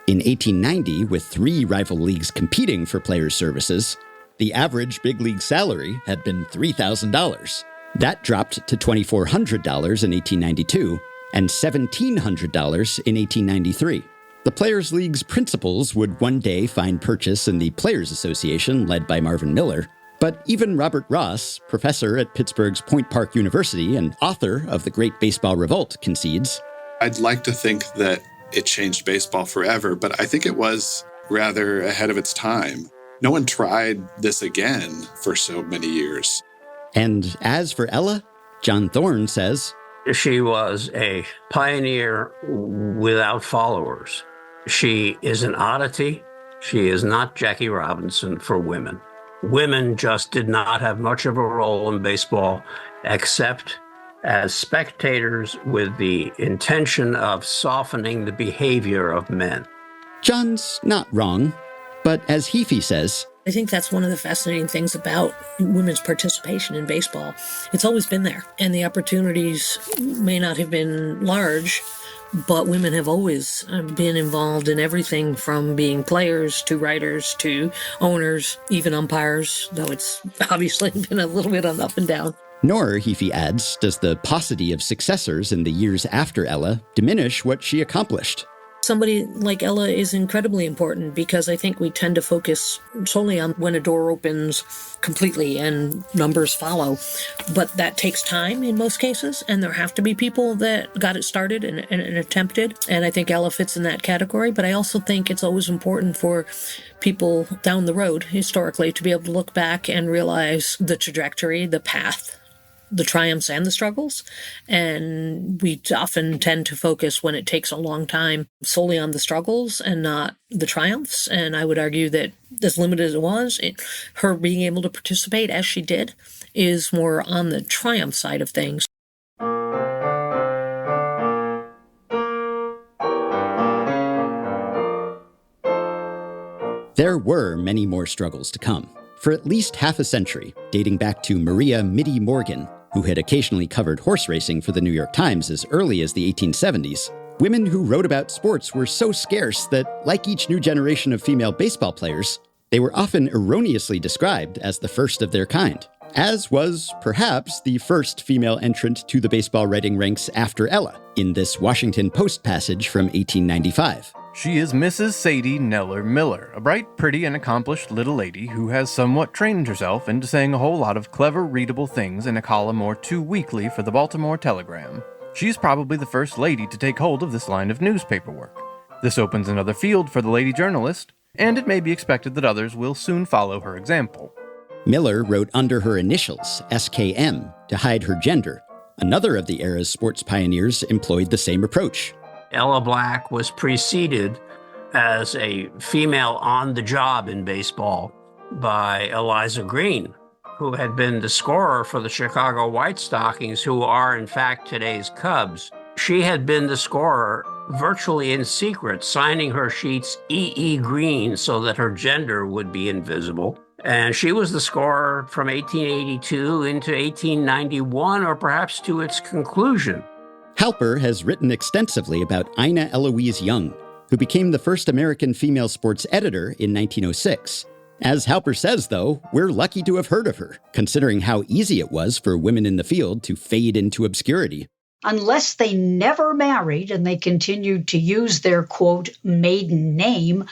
In 1890, with 3 rival leagues competing for players' services, the average big league salary had been $3,000. That dropped to $2,400 in 1892 and $1,700 in 1893. The Players' League's principals would one day find purchase in the Players' Association led by Marvin Miller, but even Robert Ross, professor at Pittsburgh's Point Park University and author of The Great Baseball Revolt, concedes, I'd like to think that it changed baseball forever, but I think it was rather ahead of its time. No one tried this again for so many years. And as for Ella, John Thorne says, she was a pioneer without followers. She is an oddity. She is not Jackie Robinson for women. Women just did not have much of a role in baseball except as spectators with the intention of softening the behavior of men. John's not wrong, but as Heafy says, I think that's one of the fascinating things about women's participation in baseball. It's always been there, and the opportunities may not have been large, But women have always been involved in everything from being players to writers to owners, even umpires, though it's obviously been a little bit on up and down. Nor, Heafy adds, does the paucity of successors in the years after Ella diminish what she accomplished. Somebody like Ella is incredibly important because I think we tend to focus solely on when a door opens completely and numbers follow. But that takes time in most cases, and there have to be people that got it started and attempted. And I think Ella fits in that category. But I also think it's always important for people down the road, historically, to be able to look back and realize the trajectory, the path, the triumphs and the struggles. And we often tend to focus, when it takes a long time, solely on the struggles and not the triumphs. And I would argue that, as limited as it was, her being able to participate as she did is more on the triumph side of things. There were many more struggles to come. For at least half a century, dating back to Maria Mitty Morgan, who had occasionally covered horse racing for the New York Times as early as the 1870s, women who wrote about sports were so scarce that, like each new generation of female baseball players, they were often erroneously described as the first of their kind, as was, perhaps, the first female entrant to the baseball writing ranks after Ella, in this Washington Post passage from 1895. She is Mrs. Sadie Neller Miller, a bright, pretty, and accomplished little lady who has somewhat trained herself into saying a whole lot of clever, readable things in a column or two weekly for the Baltimore Telegram. She's probably the first lady to take hold of this line of newspaper work. This opens another field for the lady journalist, and it may be expected that others will soon follow her example. Miller wrote under her initials, SKM, to hide her gender. Another of the era's sports pioneers employed the same approach. Ella Black was preceded as a female on the job in baseball by Eliza Green, who had been the scorer for the Chicago White Stockings, who are in fact today's Cubs. She had been the scorer virtually in secret, signing her sheets E.E. Green so that her gender would be invisible. And she was the scorer from 1882 into 1891, or perhaps to its conclusion. Halper has written extensively about Ina Eloise Young, who became the first American female sports editor in 1906. As Halper says, though, we're lucky to have heard of her, considering how easy it was for women in the field to fade into obscurity. Unless they never married and they continued to use their, quote, maiden name,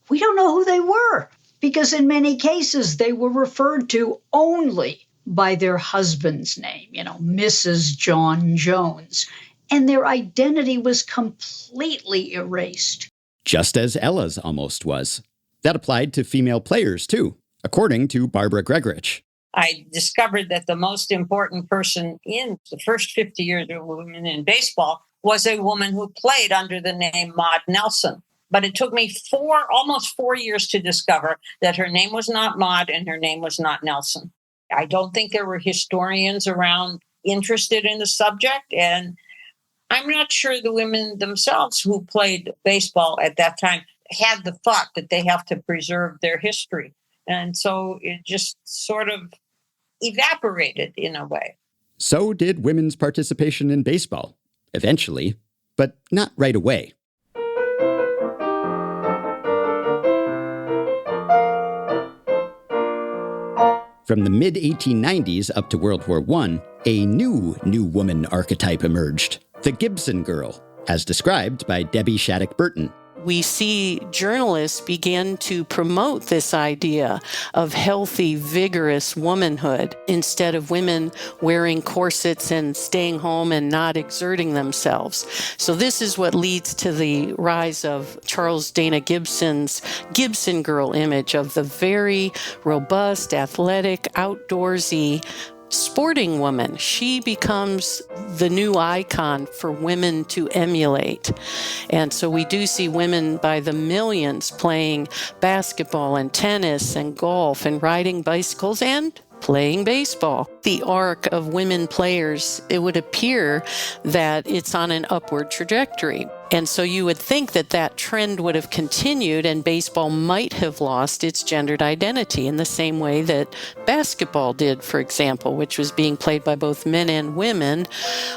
we don't know who they were, because in many cases they were referred to only by their husband's name, Mrs. John Jones. And their identity was completely erased. Just as Ella's almost was. That applied to female players, too, according to Barbara Gregorich. I discovered that the most important person in the first 50 years of women in baseball was a woman who played under the name Maud Nelson. But it took me almost 4 years to discover that her name was not Maud and her name was not Nelson. I don't think there were historians around interested in the subject, and I'm not sure the women themselves who played baseball at that time had the thought that they have to preserve their history. And so it just sort of evaporated in a way. So did women's participation in baseball, eventually, but not right away. From the mid-1890s up to World War I, a new woman archetype emerged. The Gibson Girl, as described by Debbie Shattuck Burton. We see journalists begin to promote this idea of healthy, vigorous womanhood instead of women wearing corsets and staying home and not exerting themselves. So this is what leads to the rise of Charles Dana Gibson's Gibson Girl image of the very robust, athletic, outdoorsy sporting woman. She becomes the new icon for women to emulate. And so we do see women by the millions playing basketball and tennis and golf and riding bicycles and playing baseball. The arc of women players, it would appear that it's on an upward trajectory. And so you would think that that trend would have continued and baseball might have lost its gendered identity in the same way that basketball did, for example, which was being played by both men and women,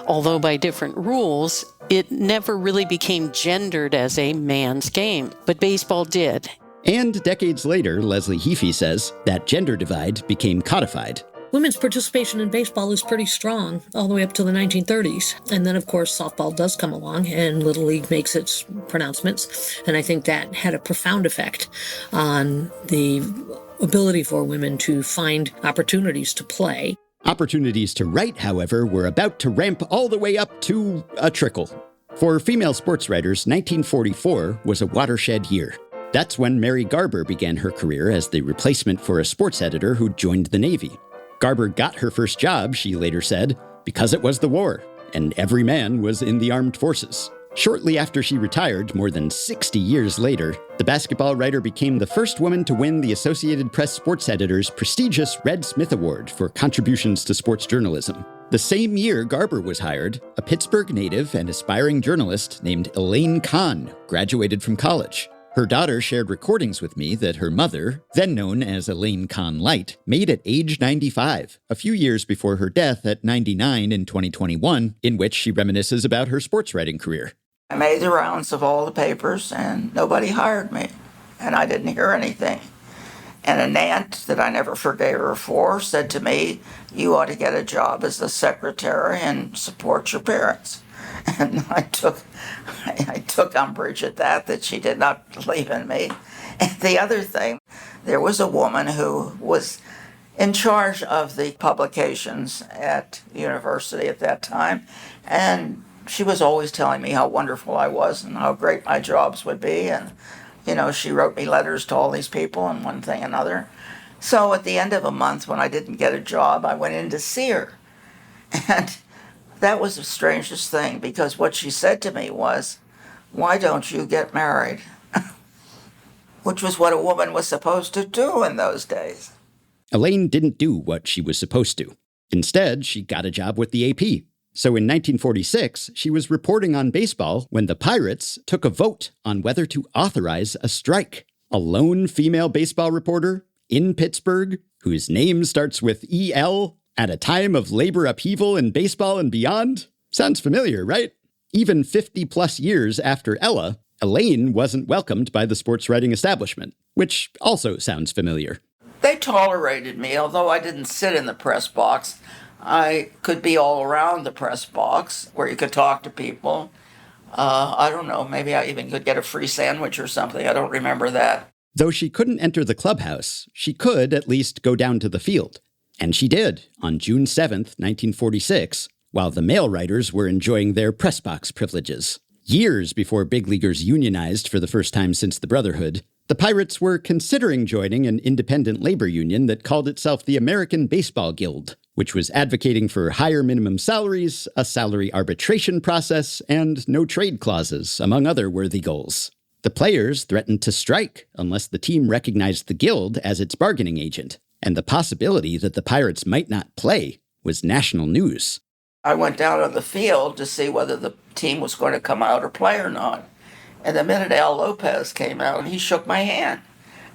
although by different rules. It never really became gendered as a man's game, but baseball did. And decades later, Leslie Heafy says, that gender divide became codified. Women's participation in baseball is pretty strong all the way up to the 1930s. And then, of course, softball does come along and Little League makes its pronouncements. And I think that had a profound effect on the ability for women to find opportunities to play. Opportunities to write, however, were about to ramp all the way up to a trickle. For female sports writers, 1944 was a watershed year. That's when Mary Garber began her career as the replacement for a sports editor who joined the Navy. Garber got her first job, she later said, because it was the war, and every man was in the armed forces. Shortly after she retired, more than 60 years later, the basketball writer became the first woman to win the Associated Press sports editor's prestigious Red Smith Award for contributions to sports journalism. The same year Garber was hired, a Pittsburgh native and aspiring journalist named Elaine Kahn graduated from college. Her daughter shared recordings with me that her mother, then known as Elaine Kahn Light, made at age 95, a few years before her death at 99 in 2021, in which she reminisces about her sports writing career. I made the rounds of all the papers, and nobody hired me, and I didn't hear anything. And an aunt that I never forgave her for said to me, "You ought to get a job as a secretary and support your parents." And I took umbrage at that she did not believe in me. And the other thing, there was a woman who was in charge of the publications at the university at that time, and she was always telling me how wonderful I was and how great my jobs would be. And, she wrote me letters to all these people and one thing another. So at the end of a month, when I didn't get a job, I went in to see her. And that was the strangest thing, because what she said to me was, "Why don't you get married?" Which was what a woman was supposed to do in those days. Elaine didn't do what she was supposed to. Instead, she got a job with the AP. So in 1946, she was reporting on baseball when the Pirates took a vote on whether to authorize a strike. A lone female baseball reporter in Pittsburgh, whose name starts with E.L., at a time of labor upheaval in baseball and beyond? Sounds familiar, right? Even 50-plus years after Ella, Elaine wasn't welcomed by the sports writing establishment, which also sounds familiar. They tolerated me, although I didn't sit in the press box. I could be all around the press box where you could talk to people. I don't know, maybe I even could get a free sandwich or something. I don't remember that. Though she couldn't enter the clubhouse, she could at least go down to the field. And she did, on June 7th, 1946, while the male writers were enjoying their press box privileges. Years before big leaguers unionized for the first time since the Brotherhood, the Pirates were considering joining an independent labor union that called itself the American Baseball Guild, which was advocating for higher minimum salaries, a salary arbitration process, and no trade clauses, among other worthy goals. The players threatened to strike unless the team recognized the Guild as its bargaining agent, and the possibility that the Pirates might not play was national news. I went down on the field to see whether the team was going to come out or play or not. And the minute Al Lopez came out, he shook my hand.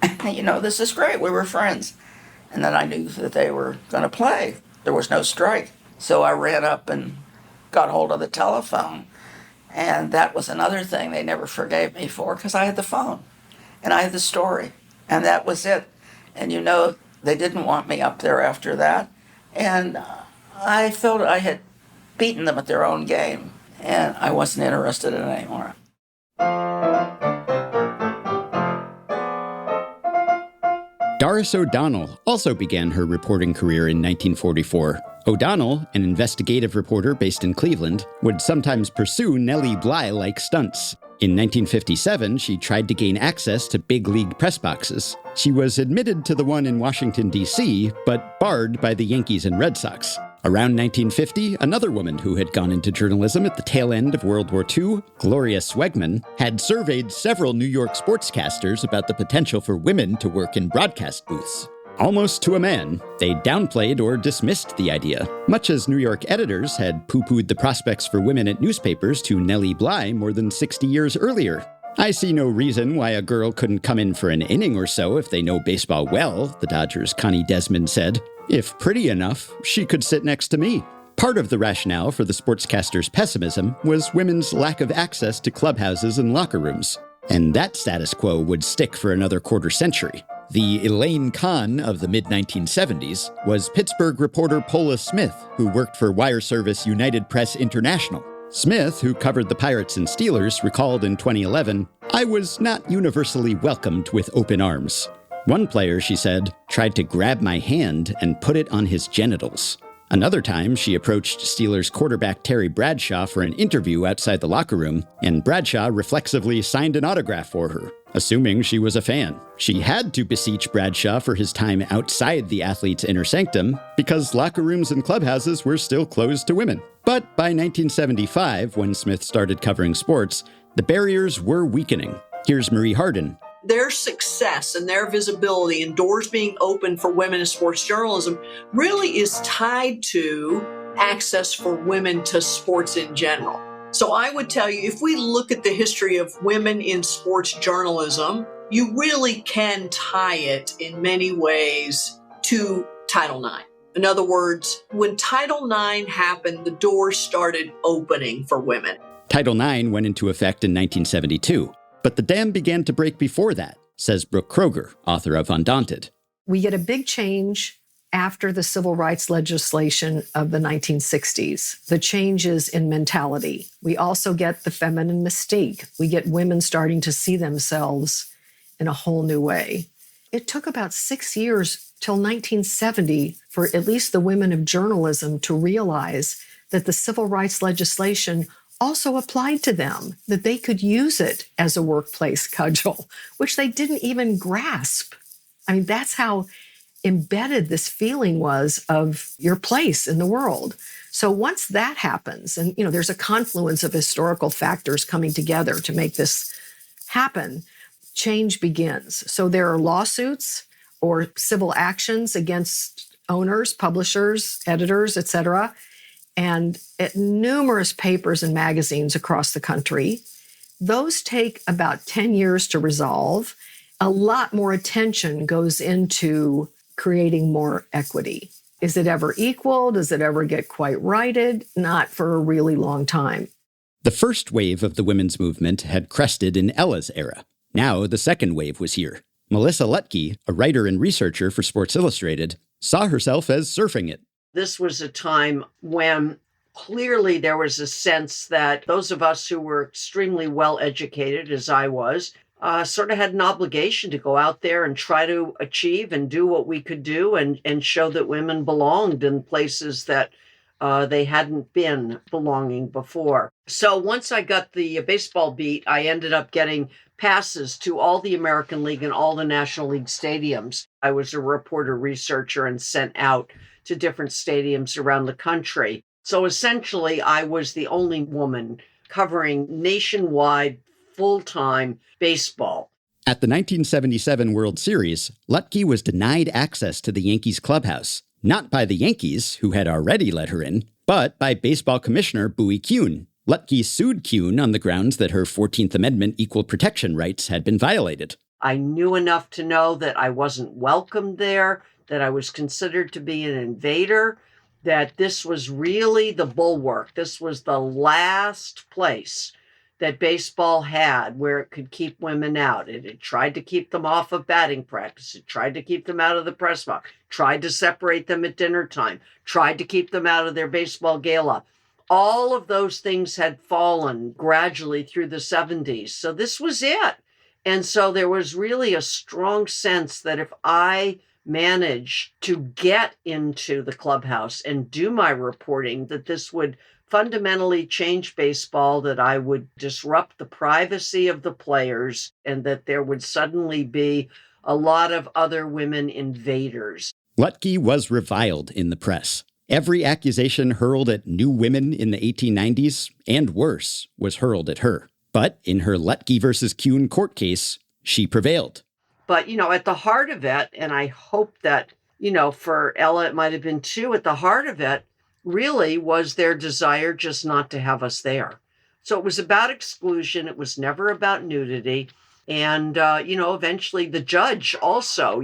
This is great, we were friends. And then I knew that they were going to play. There was no strike. So I ran up and got hold of the telephone. And that was another thing they never forgave me for, because I had the phone. And I had the story. And that was it. And they didn't want me up there after that. And I felt I had beaten them at their own game. And I wasn't interested in it anymore. Doris O'Donnell also began her reporting career in 1944. O'Donnell, an investigative reporter based in Cleveland, would sometimes pursue Nellie Bly-like stunts. In 1957, she tried to gain access to big league press boxes. She was admitted to the one in Washington, D.C., but barred by the Yankees and Red Sox. Around 1950, another woman who had gone into journalism at the tail end of World War II, Gloria Swegman, had surveyed several New York sportscasters about the potential for women to work in broadcast booths. Almost to a man, they downplayed or dismissed the idea, much as New York editors had poo-pooed the prospects for women at newspapers to Nellie Bly more than 60 years earlier. "I see no reason why a girl couldn't come in for an inning or so if they know baseball well," the Dodgers' Connie Desmond said. "If pretty enough, she could sit next to me." Part of the rationale for the sportscaster's pessimism was women's lack of access to clubhouses and locker rooms. And that status quo would stick for another quarter century. The Elaine Kahn of the mid-1970s was Pittsburgh reporter Paula Smith, who worked for wire service United Press International. Smith, who covered the Pirates and Steelers, recalled in 2011, "I was not universally welcomed with open arms. One player," she said, "tried to grab my hand and put it on his genitals." Another time, she approached Steelers quarterback Terry Bradshaw for an interview outside the locker room, and Bradshaw reflexively signed an autograph for her, assuming she was a fan. She had to beseech Bradshaw for his time outside the athlete's inner sanctum because locker rooms and clubhouses were still closed to women. But by 1975, when Smith started covering sports, the barriers were weakening. Here's Marie Harden. Their success and their visibility and doors being open for women in sports journalism really is tied to access for women to sports in general. So I would tell you, if we look at the history of women in sports journalism, you really can tie it in many ways to Title IX. In other words, when Title IX happened, the doors started opening for women. Title IX went into effect in 1972. But the dam began to break before that, says Brooke Kroger, author of Undaunted. We get a big change after the civil rights legislation of the 1960s, the changes in mentality. We also get the feminine mystique. We get women starting to see themselves in a whole new way. It took about 6 years till 1970 for at least the women of journalism to realize that the civil rights legislation also applied to them, that they could use it as a workplace cudgel, which they didn't even grasp. I mean, that's how embedded this feeling was of your place in the world. So once that happens, and there's a confluence of historical factors coming together to make this happen, change begins. So there are lawsuits or civil actions against owners, publishers, editors, etc., and at numerous papers and magazines across the country. Those take about 10 years to resolve. A lot more attention goes into creating more equity. Is it ever equal? Does it ever get quite righted? Not for a really long time. The first wave of the women's movement had crested in Ella's era. Now the second wave was here. Melissa Lutke, a writer and researcher for Sports Illustrated, saw herself as surfing it. This was a time when clearly there was a sense that those of us who were extremely well educated, as I was, sort of had an obligation to go out there and try to achieve and do what we could do and show that women belonged in places that they hadn't been belonging before. So once I got the baseball beat, I ended up getting passes to all the American League and all the National League stadiums. I was a reporter researcher and sent out to different stadiums around the country. So essentially, I was the only woman covering nationwide, full-time baseball. At the 1977 World Series, Lutke was denied access to the Yankees clubhouse, not by the Yankees, who had already let her in, but by baseball commissioner Bowie Kuhn. Lutke sued Kuhn on the grounds that her 14th Amendment equal protection rights had been violated. I knew enough to know that I wasn't welcomed there, that I was considered to be an invader, that this was really the bulwark. This was the last place that baseball had where it could keep women out. It had tried to keep them off of batting practice. It tried to keep them out of the press box, tried to separate them at dinner time, tried to keep them out of their baseball gala. All of those things had fallen gradually through the 70s. So this was it. And so there was really a strong sense that if I managed to get into the clubhouse and do my reporting, that this would fundamentally change baseball, that I would disrupt the privacy of the players, and that there would suddenly be a lot of other women invaders. Lutke was reviled in the press. Every accusation hurled at new women in the 1890s, and worse, was hurled at her. But in her Lutke versus Kuhn court case, she prevailed. But, at the heart of it, and I hope that, for Ella it might have been too, at the heart of it really was their desire just not to have us there. So it was about exclusion. It was never about nudity. And, eventually the judge also,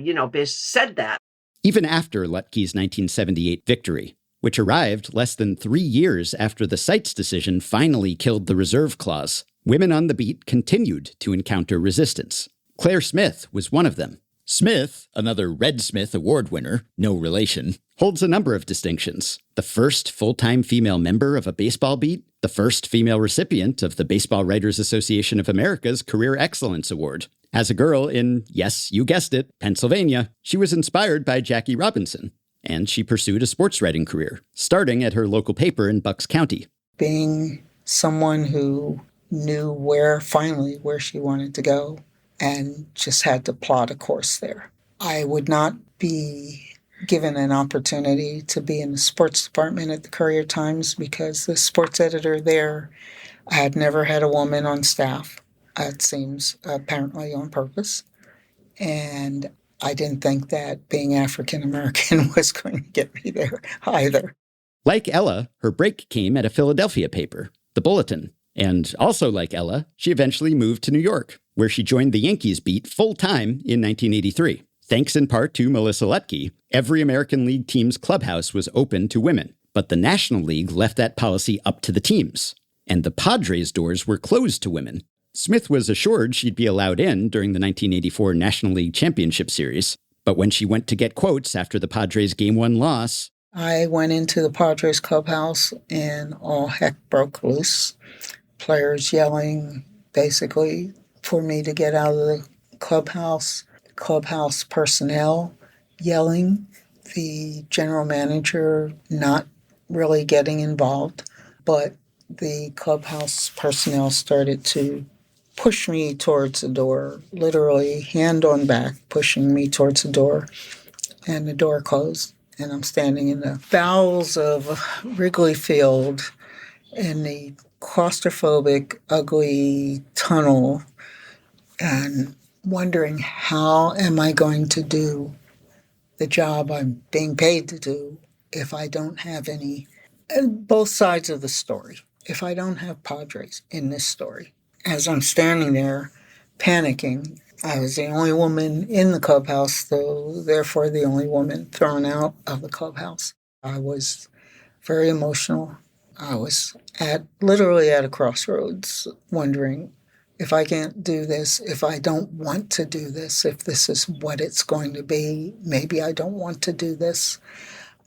said that. Even after Lutke's 1978 victory, which arrived less than 3 years after the Seitz decision finally killed the reserve clause. Women on the beat continued to encounter resistance. Claire Smith was one of them. Smith, another Red Smith Award winner, no relation, holds a number of distinctions. The first full-time female member of a baseball beat, the first female recipient of the Baseball Writers Association of America's Career Excellence Award. As a girl in, yes, you guessed it, Pennsylvania, she was inspired by Jackie Robinson, and she pursued a sports writing career, starting at her local paper in Bucks County. Being someone who knew finally where she wanted to go, and just had to plot a course there. I would not be given an opportunity to be in the sports department at the Courier-Times because the sports editor there had never had a woman on staff. It seems apparently on purpose. And I didn't think that being African American was going to get me there either. Like Ella, her break came at a Philadelphia paper, The Bulletin. And also like Ella, she eventually moved to New York, where she joined the Yankees beat full-time in 1983. Thanks in part to Melissa Lutke, every American League team's clubhouse was open to women, but the National League left that policy up to the teams. And the Padres' doors were closed to women. Smith was assured she'd be allowed in during the 1984 National League Championship Series, but when she went to get quotes after the Padres' Game 1 loss, I went into the Padres clubhouse and all heck broke loose. Players yelling, basically, for me to get out of the clubhouse personnel yelling, the general manager not really getting involved, but the clubhouse personnel started to push me towards the door, literally hand on back, pushing me towards the door, and the door closed, and I'm standing in the bowels of Wrigley Field in the claustrophobic, ugly tunnel and wondering how am I going to do the job I'm being paid to do if I don't have any, both sides of the story, if I don't have Padres in this story. As I'm standing there panicking, I was the only woman in the clubhouse, though therefore the only woman thrown out of the clubhouse. I was very emotional. I was literally at a crossroads, wondering if I can't do this, if I don't want to do this, if this is what it's going to be, maybe I don't want to do this.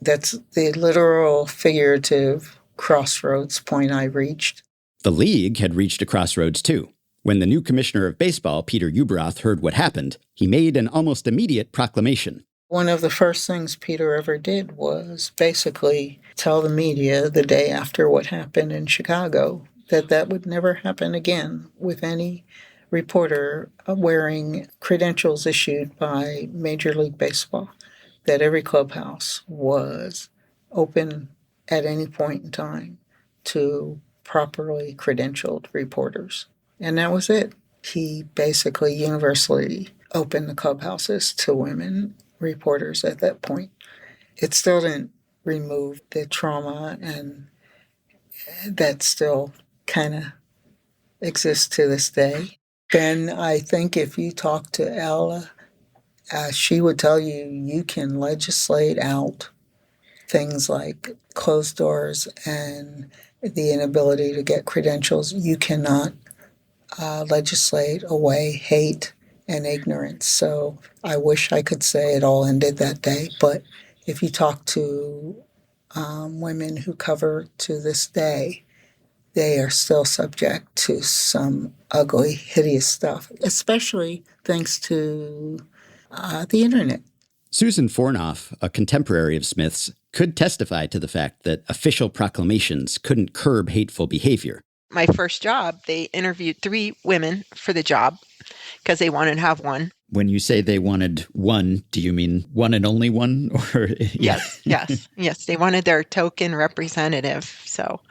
That's the literal, figurative crossroads point I reached. The league had reached a crossroads too. When the new commissioner of baseball, Peter Ueberroth, heard what happened, he made an almost immediate proclamation. One of the first things Peter ever did was basically tell the media the day after what happened in Chicago that would never happen again with any reporter wearing credentials issued by Major League Baseball, that every clubhouse was open at any point in time to properly credentialed reporters. And that was it. He basically universally opened the clubhouses to women reporters at that point. It still didn't remove the trauma, and that still kind of exists to this day. Then I think if you talk to Ella, she would tell you you can legislate out things like closed doors and the inability to get credentials. You cannot legislate away hate and ignorance. So I wish I could say it all ended that day, but if you talk to women who cover to this day, they are still subject to some ugly, hideous stuff, especially thanks to the internet. Susan Fornoff, a contemporary of Smith's, could testify to the fact that official proclamations couldn't curb hateful behavior. My first job, they interviewed 3 women for the job because they wanted to have one. When you say they wanted one, do you mean one and only one? Or Yes. They wanted their token representative. So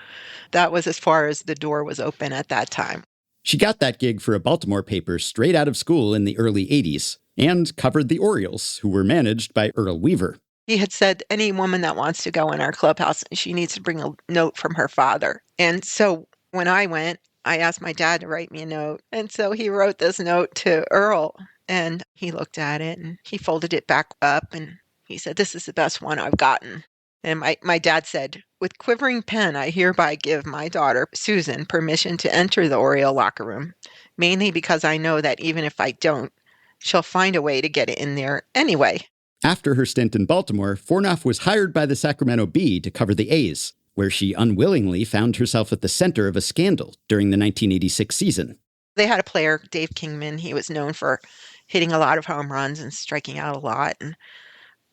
that was as far as the door was open at that time. She got that gig for a Baltimore paper straight out of school in the early 80s and covered the Orioles, who were managed by Earl Weaver. He had said, any woman that wants to go in our clubhouse, she needs to bring a note from her father. And so when I went, I asked my dad to write me a note. And so he wrote this note to Earl, and he looked at it and he folded it back up and he said, this is the best one I've gotten. And my dad said, with quivering pen, I hereby give my daughter, Susan, permission to enter the Oriole locker room, mainly because I know that even if I don't, she'll find a way to get in there anyway. After her stint in Baltimore, Fornoff was hired by the Sacramento Bee to cover the A's, where she unwillingly found herself at the center of a scandal during the 1986 season. They had a player, Dave Kingman. He was known for hitting a lot of home runs and striking out a lot. And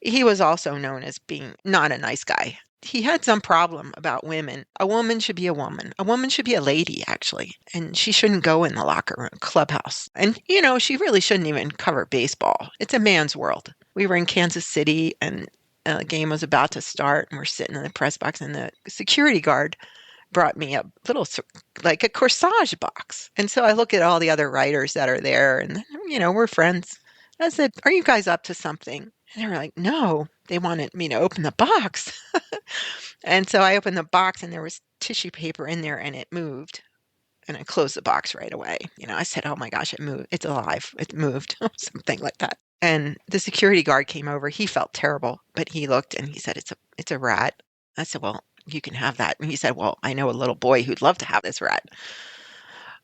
he was also known as being not a nice guy. He had some problem about women. A woman should be a woman. A woman should be a lady, actually. And she shouldn't go in the locker room, clubhouse. And, she really shouldn't even cover baseball. It's a man's world. We were in Kansas City and a game was about to start and we're sitting in the press box and the security guard brought me a little, like a corsage box. And so I look at all the other writers that are there and, we're friends. I said, are you guys up to something? And they were like, no, they wanted me to open the box. And so I opened the box and there was tissue paper in there and it moved. And I closed the box right away. I said, oh my gosh, it moved. It's alive. It moved. Something like that. And the security guard came over. He felt terrible, but he looked and he said, it's a rat. I said, well, you can have that. And he said, well, I know a little boy who'd love to have this rat.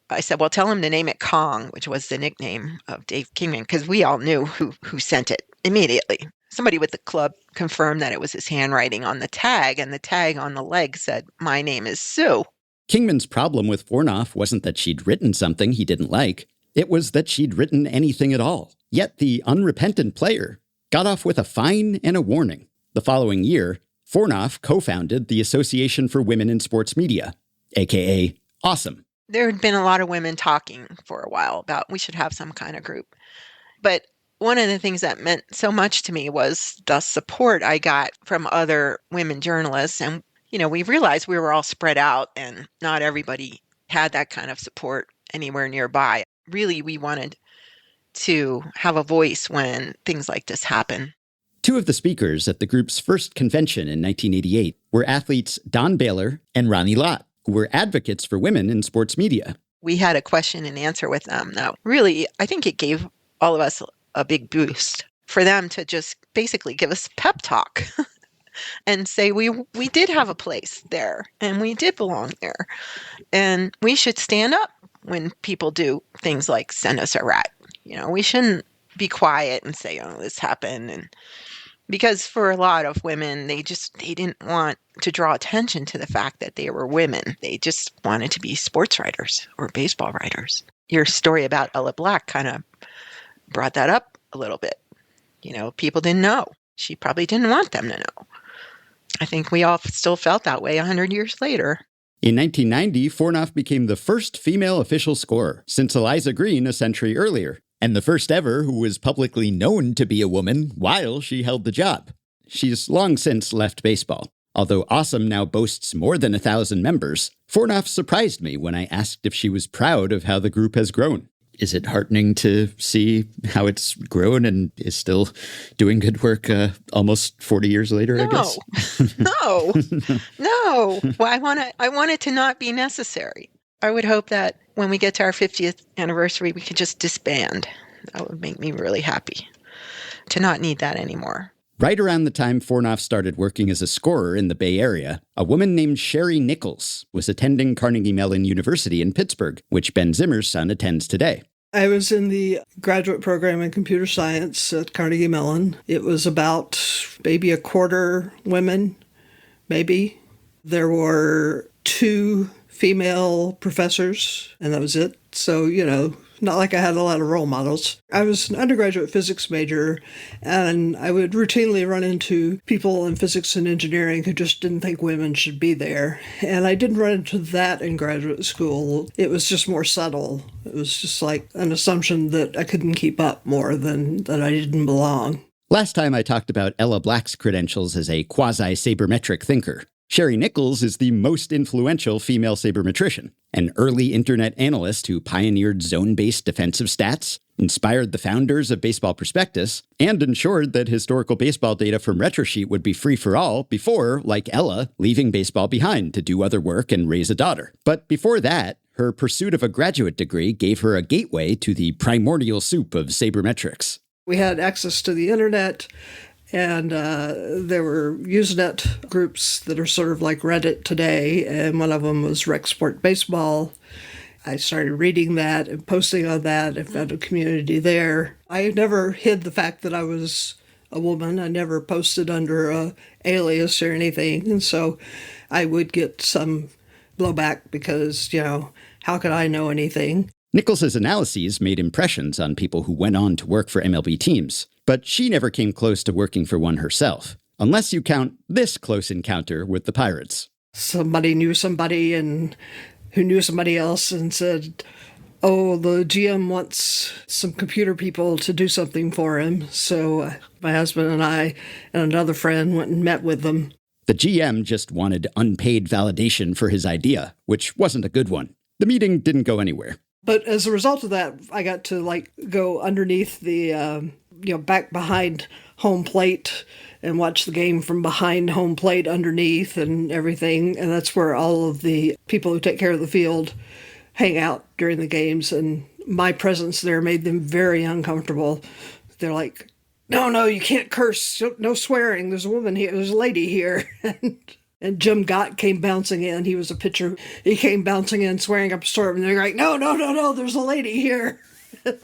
I said, well, tell him to name it Kong, which was the nickname of Dave Kingman, because we all knew who sent it immediately. Somebody with the club confirmed that it was his handwriting on the tag, and the tag on the leg said, my name is Sue. Kingman's problem with Fornoff wasn't that she'd written something he didn't like. It was that she'd written anything at all. Yet the unrepentant player got off with a fine and a warning. The following year, Fornoff co-founded the Association for Women in Sports Media, aka Awesome. There had been a lot of women talking for a while about we should have some kind of group. But one of the things that meant so much to me was the support I got from other women journalists. And, we realized we were all spread out and not everybody had that kind of support anywhere nearby. Really, we wanted to have a voice when things like this happen. Two of the speakers at the group's first convention in 1988 were athletes Don Baylor and Ronnie Lott, who were advocates for women in sports media. We had a question and answer with them. Now, really, I think it gave all of us a big boost for them to just basically give us pep talk and say we did have a place there and we did belong there. And we should stand up when people do things like send us a rat. We shouldn't be quiet and say, oh, this happened. And because for a lot of women, they didn't want to draw attention to the fact that they were women. They just wanted to be sports writers or baseball writers. Your story about Ella Black kind of brought that up a little bit. People didn't know. She probably didn't want them to know. I think we all still felt that way 100 years later. In 1990, Fornoff became the first female official scorer since Eliza Green a century earlier, and the first ever who was publicly known to be a woman while she held the job. She's long since left baseball. Although Awesome now boasts more than 1,000 members, Fornoff surprised me when I asked if she was proud of how the group has grown. Is it heartening to see how it's grown and is still doing good work almost 40 years later, I guess? No. Well, I want it to not be necessary. I would hope that when we get to our 50th anniversary, we could just disband. That would make me really happy to not need that anymore. Right around the time Fornoff started working as a scorer in the Bay Area, a woman named Sherry Nichols was attending Carnegie Mellon University in Pittsburgh, which Ben Zimmer's son attends today. I was in the graduate program in computer science at Carnegie Mellon. It was about maybe a quarter women, maybe. There were 2 female professors, and that was it. So, not like I had a lot of role models. I was an undergraduate physics major, and I would routinely run into people in physics and engineering who just didn't think women should be there. And I didn't run into that in graduate school. It was just more subtle. It was just like an assumption that I couldn't keep up more than that I didn't belong. Last time I talked about Ella Black's credentials as a quasi-sabermetric thinker. Sherry Nichols is the most influential female sabermetrician, an early internet analyst who pioneered zone-based defensive stats, inspired the founders of Baseball Prospectus, and ensured that historical baseball data from Retrosheet would be free for all before, like Ella, leaving baseball behind to do other work and raise a daughter. But before that, her pursuit of a graduate degree gave her a gateway to the primordial soup of sabermetrics. We had access to the internet, And there were Usenet groups that are sort of like Reddit today, and one of them was Rec Sport Baseball. I started reading that and posting on that and found a community there. I never hid the fact that I was a woman. I never posted under a alias or anything, and so I would get some blowback because, how could I know anything? Nichols's analyses made impressions on people who went on to work for MLB teams, but she never came close to working for one herself, unless you count this close encounter with the Pirates. Somebody knew somebody and who knew somebody else and said, oh, the GM wants some computer people to do something for him. So my husband and I and another friend went and met with them. The GM just wanted unpaid validation for his idea, which wasn't a good one. The meeting didn't go anywhere. But as a result of that, I got to go underneath the, back behind home plate and watch the game from behind home plate underneath and everything. And that's where all of the people who take care of the field hang out during the games. And my presence there made them very uncomfortable. They're like, no, you can't curse. No swearing. There's a woman here. There's a lady here. And Jim Gott came bouncing in. He was a pitcher. He came bouncing in, swearing up a storm. And they're like, no, there's a lady here.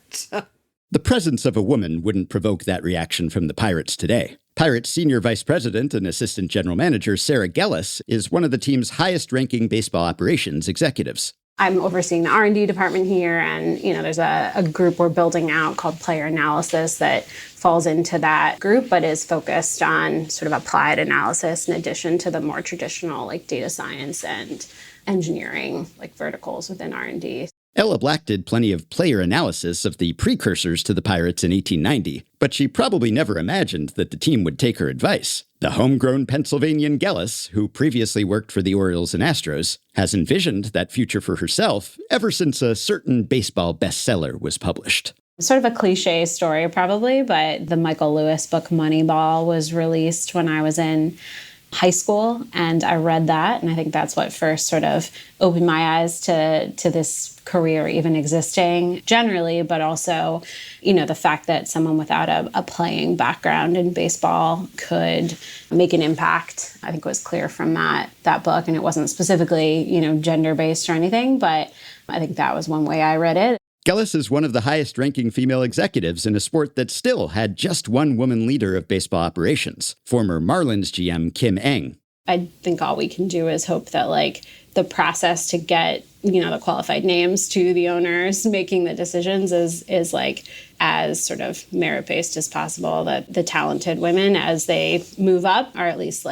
So. The presence of a woman wouldn't provoke that reaction from the Pirates today. Pirates senior vice president and assistant general manager Sarah Gellis is one of the team's highest-ranking baseball operations executives. I'm overseeing the R&D department here, and there's a group we're building out called Player Analysis that falls into that group, but is focused on sort of applied analysis in addition to the more traditional data science and engineering verticals within R&D. Ella Black did plenty of player analysis of the precursors to the Pirates in 1890, but she probably never imagined that the team would take her advice. The homegrown Pennsylvanian Gellis, who previously worked for the Orioles and Astros, has envisioned that future for herself ever since a certain baseball bestseller was published. Sort of a cliche story probably, but the Michael Lewis book Moneyball was released when I was in high school, and I read that, and I think that's what first sort of opened my eyes to this career even existing generally, but also, the fact that someone without a playing background in baseball could make an impact, I think was clear from that book, and it wasn't specifically, gender-based or anything, but I think that was one way I read it. Gellis is one of the highest-ranking female executives in a sport that still had just one woman leader of baseball operations, former Marlins GM Kim Eng. I think all we can do is hope that the process to get, the qualified names to the owners making the decisions is as sort of merit-based as possible, that the talented women as they move up are at least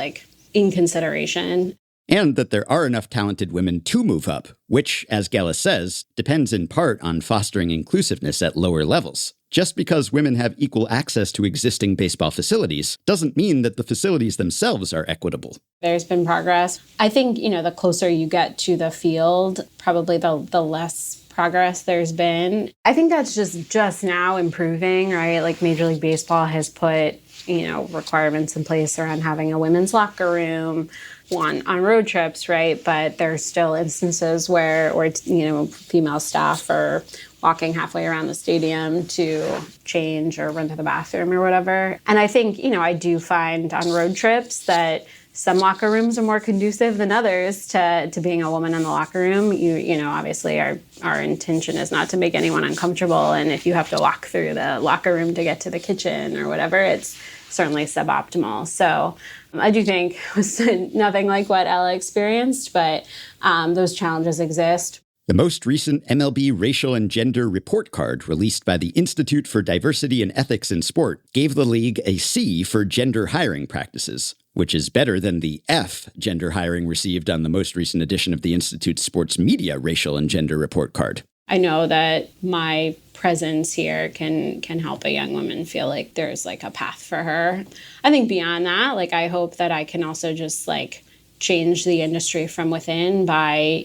in consideration. And that there are enough talented women to move up, which, as Gellis says, depends in part on fostering inclusiveness at lower levels. Just because women have equal access to existing baseball facilities doesn't mean that the facilities themselves are equitable. There's been progress. I think, the closer you get to the field, probably the less progress there's been. I think that's just now improving, right? Major League Baseball has put, requirements in place around having a women's locker room, on road trips, right? But there's still instances where female staff are walking halfway around the stadium to change or run to the bathroom or whatever. And I think, I do find on road trips that some locker rooms are more conducive than others to being a woman in the locker room. Obviously our intention is not to make anyone uncomfortable. And if you have to walk through the locker room to get to the kitchen or whatever, it's certainly suboptimal. So I do think it was nothing like what Ella experienced, but those challenges exist. The most recent MLB Racial and Gender Report Card, released by the Institute for Diversity and Ethics in Sport, gave the league a C for gender hiring practices, which is better than the F gender hiring received on the most recent edition of the Institute's Sports Media Racial and Gender Report Card. I know that my presence here can help a young woman feel like there's a path for her. I think beyond that, I hope that I can also just change the industry from within by,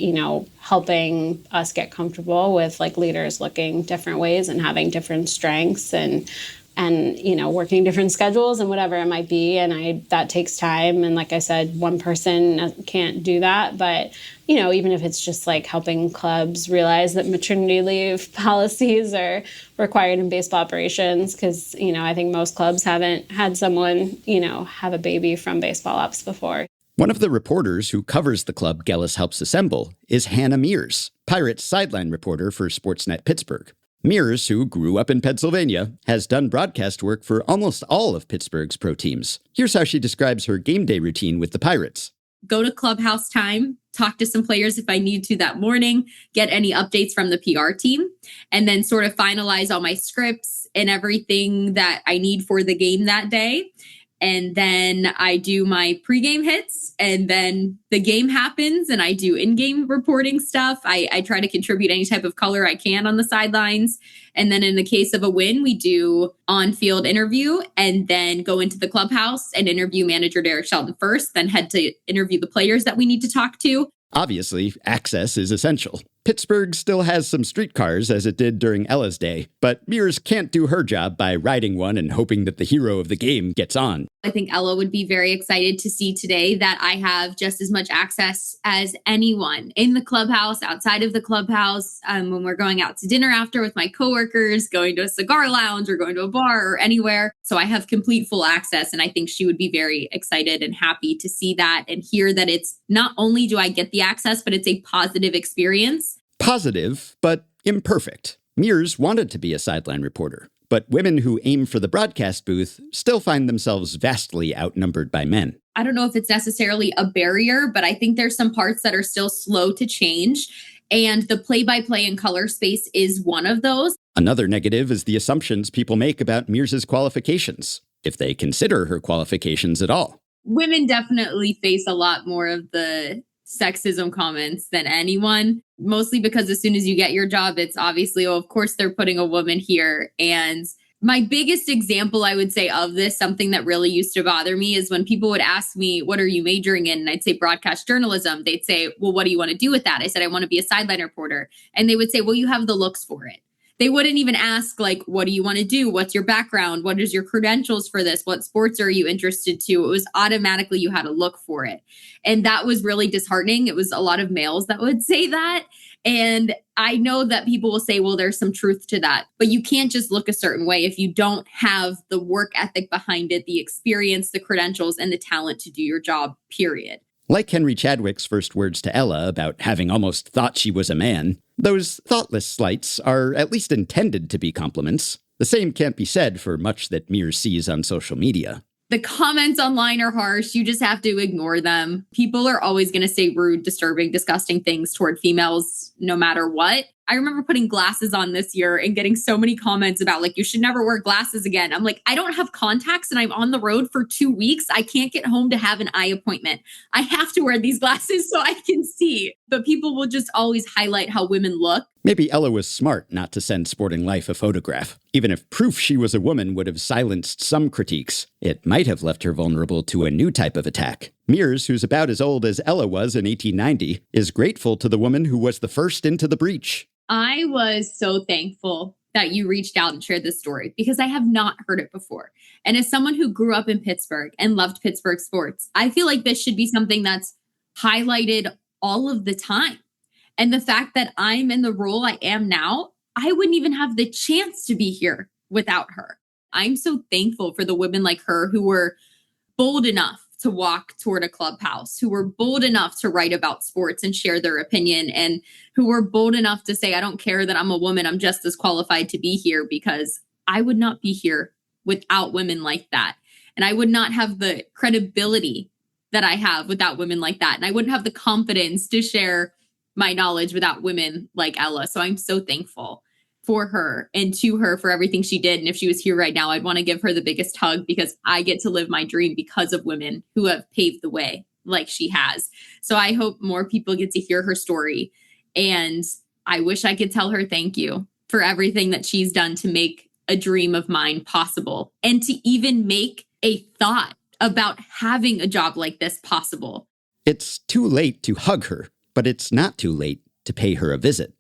helping us get comfortable with leaders looking different ways and having different strengths and and, working different schedules and whatever it might be. And that takes time. And like I said, one person can't do that. But, even if it's just like helping clubs realize that maternity leave policies are required in baseball operations, because, I think most clubs haven't had someone, have a baby from baseball ops before. One of the reporters who covers the club Gellis helps assemble is Hannah Mears, Pirates sideline reporter for Sportsnet Pittsburgh. Mears, who grew up in Pennsylvania, has done broadcast work for almost all of Pittsburgh's pro teams. Here's how she describes her game day routine with the Pirates. Go to clubhouse time, talk to some players if I need to that morning, get any updates from the PR team, and then sort of finalize all my scripts and everything that I need for the game that day. And then I do my pregame hits, and then the game happens and I do in-game reporting stuff. I try to contribute any type of color I can on the sidelines. And then in the case of a win, we do on-field interview and then go into the clubhouse and interview manager Derek Shelton first, then head to interview the players that we need to talk to. Obviously, access is essential. Pittsburgh still has some streetcars, as it did during Ella's day, but Mears can't do her job by riding one and hoping that the hero of the game gets on. I think Ella would be very excited to see today that I have just as much access as anyone in the clubhouse, outside of the clubhouse, when we're going out to dinner after with my coworkers, going to a cigar lounge or going to a bar or anywhere. So I have complete full access, and I think she would be very excited and happy to see that and hear that it's not only do I get the access, but it's a positive experience. Positive, but imperfect. Mears wanted to be a sideline reporter, but women who aim for the broadcast booth still find themselves vastly outnumbered by men. I don't know if it's necessarily a barrier, but I think there's some parts that are still slow to change. And the play-by-play and color space is one of those. Another negative is the assumptions people make about Mears's qualifications, if they consider her qualifications at all. Women definitely face a lot more of the sexism comments than anyone, mostly because as soon as you get your job, it's obviously, of course, they're putting a woman here. And my biggest example, I would say, of this, something that really used to bother me, is when people would ask me, what are you majoring in? And I'd say broadcast journalism. They'd say, well, what do you want to do with that? I said, I want to be a sideline reporter. And they would say, well, you have the looks for it. They wouldn't even ask, like, what do you want to do? What's your background? What is your credentials for this? What sports are you interested to? It was automatically you had to look for it. And that was really disheartening. It was a lot of males that would say that. And I know that people will say, well, there's some truth to that. But you can't just look a certain way if you don't have the work ethic behind it, the experience, the credentials, and the talent to do your job, period. Like Henry Chadwick's first words to Ella about having almost thought she was a man, those thoughtless slights are at least intended to be compliments. The same can't be said for much that Mears sees on social media. The comments online are harsh. You just have to ignore them. People are always going to say rude, disturbing, disgusting things toward females, no matter what. I remember putting glasses on this year and getting so many comments about, like, you should never wear glasses again. I'm like, I don't have contacts and I'm on the road for 2 weeks. I can't get home to have an eye appointment. I have to wear these glasses so I can see. But people will just always highlight how women look. Maybe Ella was smart not to send Sporting Life a photograph. Even if proof she was a woman would have silenced some critiques, it might have left her vulnerable to a new type of attack. Mears, who's about as old as Ella was in 1890, is grateful to the woman who was the first into the breach. I was so thankful that you reached out and shared this story because I have not heard it before. And as someone who grew up in Pittsburgh and loved Pittsburgh sports, I feel like this should be something that's highlighted all of the time. And the fact that I'm in the role I am now, I wouldn't even have the chance to be here without her. I'm so thankful for the women like her who were bold enough to walk toward a clubhouse, who were bold enough to write about sports and share their opinion, and who were bold enough to say, I don't care that I'm a woman, I'm just as qualified to be here, because I would not be here without women like that. And I would not have the credibility that I have without women like that. And I wouldn't have the confidence to share my knowledge without women like Ella. So I'm so thankful for her and to her for everything she did. And if she was here right now, I'd want to give her the biggest hug because I get to live my dream because of women who have paved the way like she has. So I hope more people get to hear her story. And I wish I could tell her thank you for everything that she's done to make a dream of mine possible and to even make a thought about having a job like this possible. It's too late to hug her, but it's not too late to pay her a visit.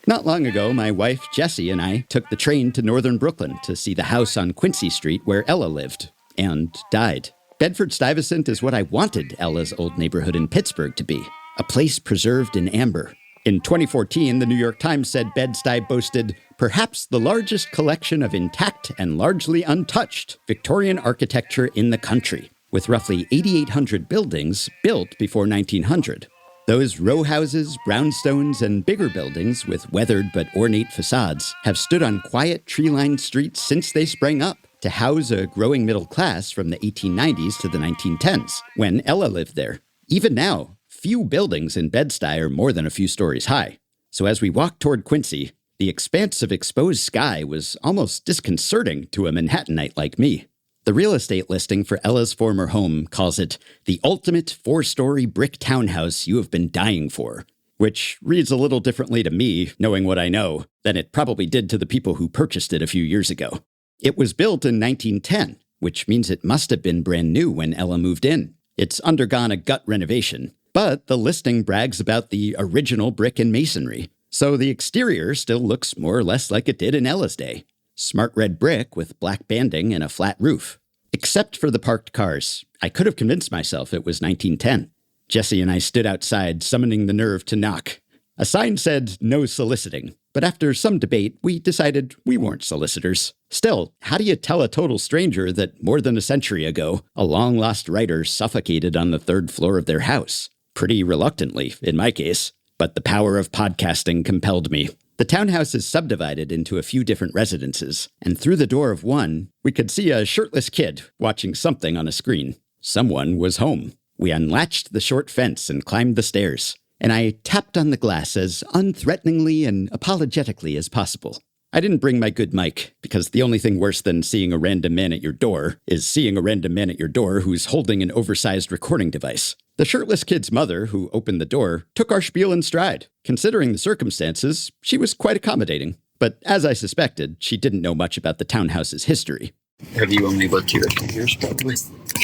Not long ago, my wife, Jessie, and I took the train to northern Brooklyn to see the house on Quincy Street where Ella lived and died. Bedford-Stuyvesant is what I wanted Ella's old neighborhood in Pittsburgh to be, a place preserved in amber. In 2014, the New York Times said Bed-Stuy boasted perhaps the largest collection of intact and largely untouched Victorian architecture in the country, with roughly 8,800 buildings built before 1900. Those row houses, brownstones, and bigger buildings with weathered but ornate facades have stood on quiet, tree-lined streets since they sprang up to house a growing middle class from the 1890s to the 1910s, when Ella lived there. Even now, few buildings in Bed-Stuy are more than a few stories high. So as we walked toward Quincy, the expanse of exposed sky was almost disconcerting to a Manhattanite like me. The real estate listing for Ella's former home calls it the ultimate 4-story brick townhouse you have been dying for, which reads a little differently to me, knowing what I know, than it probably did to the people who purchased it a few years ago. It was built in 1910, which means it must have been brand new when Ella moved in. It's undergone a gut renovation, but the listing brags about the original brick and masonry, so the exterior still looks more or less like it did in Ella's day. Smart red brick with black banding and a flat roof. Except for the parked cars. I could have convinced myself it was 1910. Jessie and I stood outside, summoning the nerve to knock. A sign said no soliciting, but after some debate, we decided we weren't solicitors. Still, how do you tell a total stranger that more than a century ago, a long-lost writer suffocated on the 3rd floor of their house? Pretty reluctantly, in my case, but the power of podcasting compelled me. The townhouse is subdivided into a few different residences, and through the door of one, we could see a shirtless kid watching something on a screen. Someone was home. We unlatched the short fence and climbed the stairs, and I tapped on the glass as unthreateningly and apologetically as possible. I didn't bring my good mic, because the only thing worse than seeing a random man at your door is seeing a random man at your door who's holding an oversized recording device. The shirtless kid's mother, who opened the door, took our spiel in stride. Considering the circumstances, she was quite accommodating. But as I suspected, she didn't know much about the townhouse's history. Have you only lived here a few years, probably?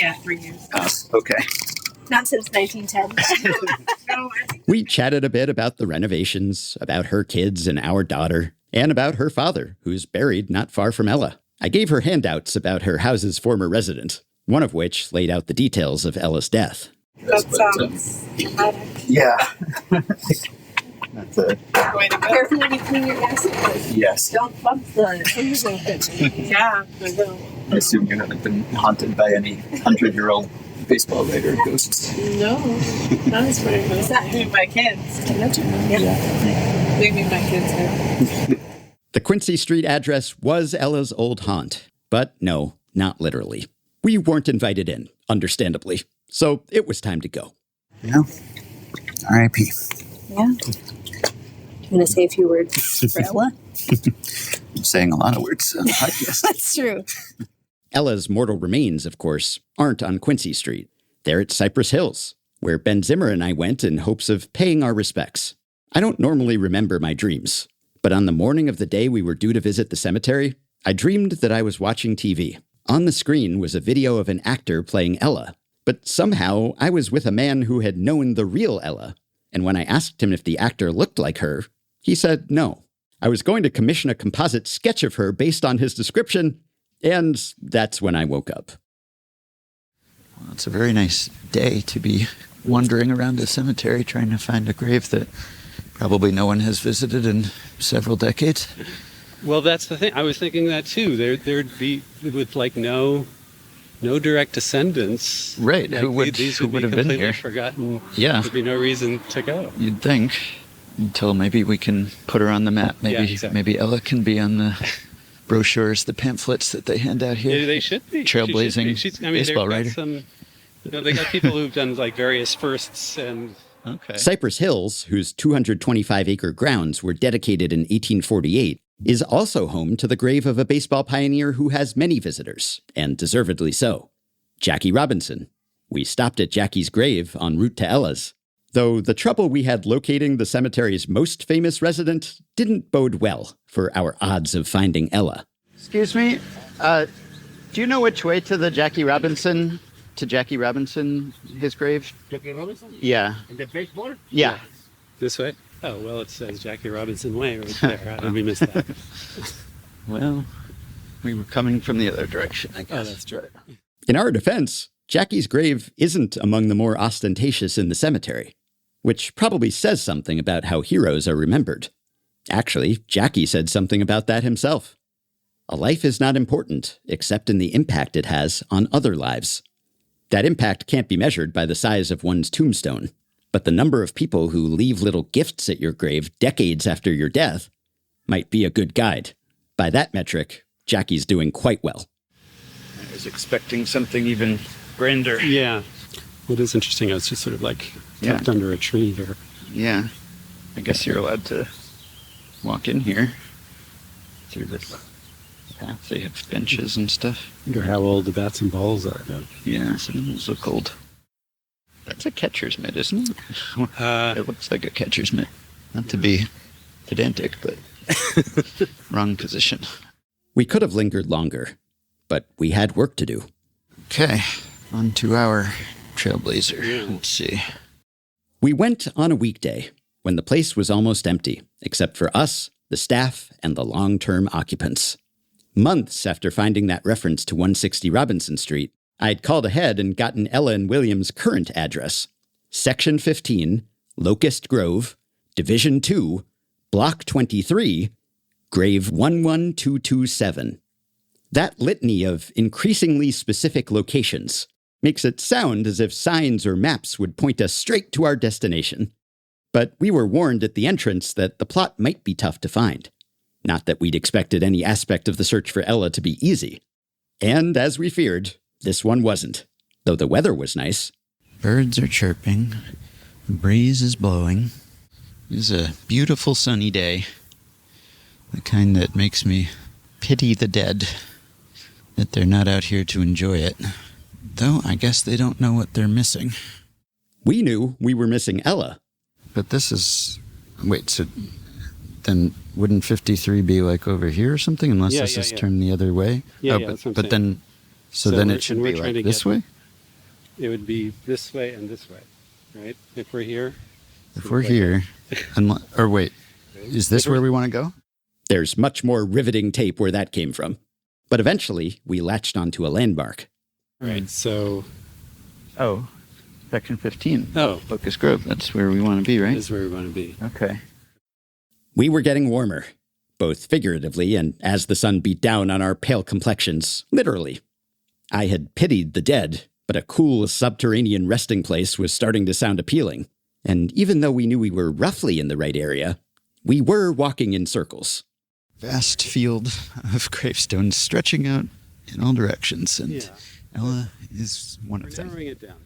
Yeah, 3 years. Okay. Not since 1910. We chatted a bit about the renovations, about her kids and our daughter, and about her father, who's buried not far from Ella. I gave her handouts about her house's former resident, one of which laid out the details of Ella's death. That sounds dramatic. Yeah. That's it. Careful when you clean your desk. Yes. Don't bump the things open. Yeah, I will. I assume you haven't been haunted by any 100-year-old baseball writer ghosts. No, not as funny. It's not me, my kids. Yeah. Maybe my kids have. The Quincy Street address was Ella's old haunt, but no, not literally. We weren't invited in, understandably, so it was time to go. Yeah. R.I.P. Yeah. You want to say a few words for Ella? I'm saying a lot of words on the podcast. That's true. Ella's mortal remains, of course, aren't on Quincy Street. They're at Cypress Hills, where Ben Zimmer and I went in hopes of paying our respects. I don't normally remember my dreams, but on the morning of the day we were due to visit the cemetery, I dreamed that I was watching TV. On the screen was a video of an actor playing Ella, but somehow I was with a man who had known the real Ella, and when I asked him if the actor looked like her, he said no. I was going to commission a composite sketch of her based on his description, and that's when I woke up. Well, it's a very nice day to be wandering around a cemetery trying to find a grave that probably no one has visited in several decades. Well, that's the thing. I was thinking that too. There'd be with like no direct descendants. Right. Like, who would have been here? Forgotten. Yeah. There'd be no reason to go. You'd think, until maybe we can put her on the map. Maybe Ella can be on the brochures, the pamphlets that they hand out here. Yeah, they should be. Trailblazing baseball writer. They got people who've done like various firsts and. Okay. Cypress Hills, whose 225-acre grounds were dedicated in 1848, is also home to the grave of a baseball pioneer who has many visitors, and deservedly so, Jackie Robinson. We stopped at Jackie's grave en route to Ella's, though the trouble we had locating the cemetery's most famous resident didn't bode well for our odds of finding Ella. Excuse me, do you know which way to the Jackie Robinson, his grave? Jackie Robinson? Yeah. In the baseball? Yeah. This way? Oh, well, it says Jackie Robinson Way right there. How did we miss that? Well, we were coming from the other direction, I guess. Oh, that's true. In our defense, Jackie's grave isn't among the more ostentatious in the cemetery, which probably says something about how heroes are remembered. Actually, Jackie said something about that himself. A life is not important except in the impact it has on other lives. That impact can't be measured by the size of one's tombstone, but the number of people who leave little gifts at your grave decades after your death might be a good guide. By that metric, Jackie's doing quite well. I was expecting something even grander. Yeah. What is interesting, it's just sort of like tucked under a tree here. Yeah. I guess you're allowed to walk in here through this path. They have benches and stuff. I wonder how old the bats and balls are. Yeah, some of those look old. That's a catcher's mitt, isn't it? It looks like a catcher's mitt. Not to be pedantic, but wrong position. We could have lingered longer, but we had work to do. Okay, on to our trailblazer. Let's see. We went on a weekday when the place was almost empty, except for us, the staff, and the long-term occupants. Months after finding that reference to 160 Robinson Street, I'd called ahead and gotten Ella and William's current address. Section 15, Locust Grove, Division 2, Block 23, Grave 11227. That litany of increasingly specific locations makes it sound as if signs or maps would point us straight to our destination. But we were warned at the entrance that the plot might be tough to find. Not that we'd expected any aspect of the search for Ella to be easy. And as we feared, this one wasn't, though the weather was nice. Birds are chirping. The breeze is blowing. It is a beautiful sunny day. The kind that makes me pity the dead, that they're not out here to enjoy it. Though I guess they don't know what they're missing. We knew we were missing Ella. But this is... Wait, so then wouldn't 53 be like over here or something? Unless this is turned the other way? Yeah, but then... So then it should be like this way? It would be this way and this way, right? If we're here. If we're here... or wait, is this where we want to go? There's much more riveting tape where that came from. But eventually, we latched onto a landmark. Right, so... Oh, Section 15. Oh. Locust Grove. That's where we want to be, right? That's where we want to be. Okay. We were getting warmer, both figuratively and as the sun beat down on our pale complexions, literally. I had pitied the dead, but a cool subterranean resting place was starting to sound appealing. And even though we knew we were roughly in the right area, we were walking in circles. Vast field of gravestones stretching out in all directions, and Ella is one of them. Narrowing it down.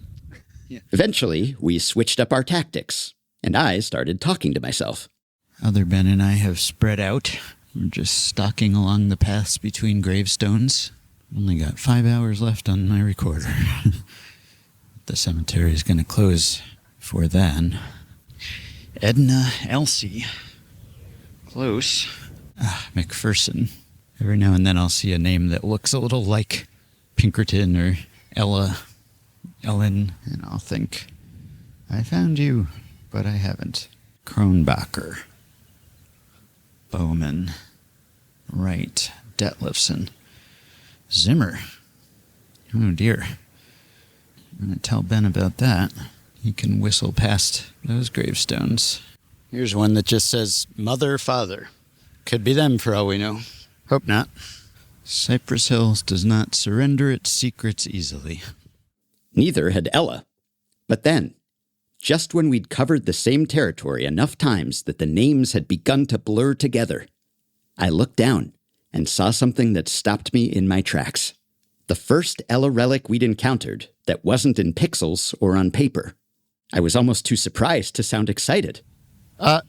Eventually, we switched up our tactics, and I started talking to myself. Other Ben and I have spread out. We're just stalking along the paths between gravestones. Only got 5 hours left on my recorder. The cemetery is going to close before then. Edna Elsie. Close. McPherson. Every now and then I'll see a name that looks a little like Pinkerton or Ellen, and I'll think, I found you, but I haven't. Kronbacher. Bowman. Wright. Detlefson. Zimmer. Oh dear. I'm going to tell Ben about that. He can whistle past those gravestones. Here's one that just says, Mother, Father. Could be them for all we know. Hope not. Cypress Hills does not surrender its secrets easily. Neither had Ella. But then, just when we'd covered the same territory enough times that the names had begun to blur together, I looked down and saw something that stopped me in my tracks. The first Ella relic we'd encountered that wasn't in pixels or on paper. I was almost too surprised to sound excited. I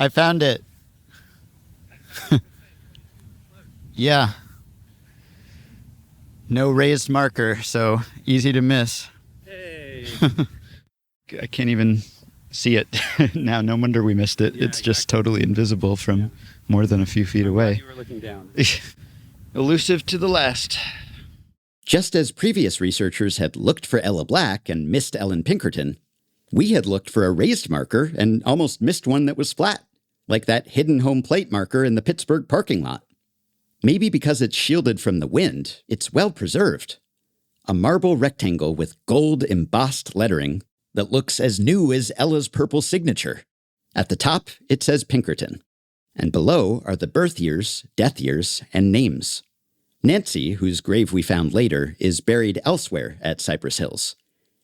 found it. Yeah. No raised marker, so easy to miss. Hey. I can't even see it now. No wonder we missed it. It's just totally invisible from more than a few feet away. You were looking down. Elusive to the last. Just as previous researchers had looked for Ella Black and missed Ellen Pinkerton, We had looked for a raised marker and almost missed one that was flat, like that hidden home plate marker in the Pittsburgh parking lot. Maybe because it's shielded from the wind, it's well preserved. A marble rectangle with gold embossed lettering that looks as new as Ella's purple signature. At the top, it says Pinkerton. And below are the birth years, death years, and names. Nancy, whose grave we found later, is buried elsewhere at Cypress Hills,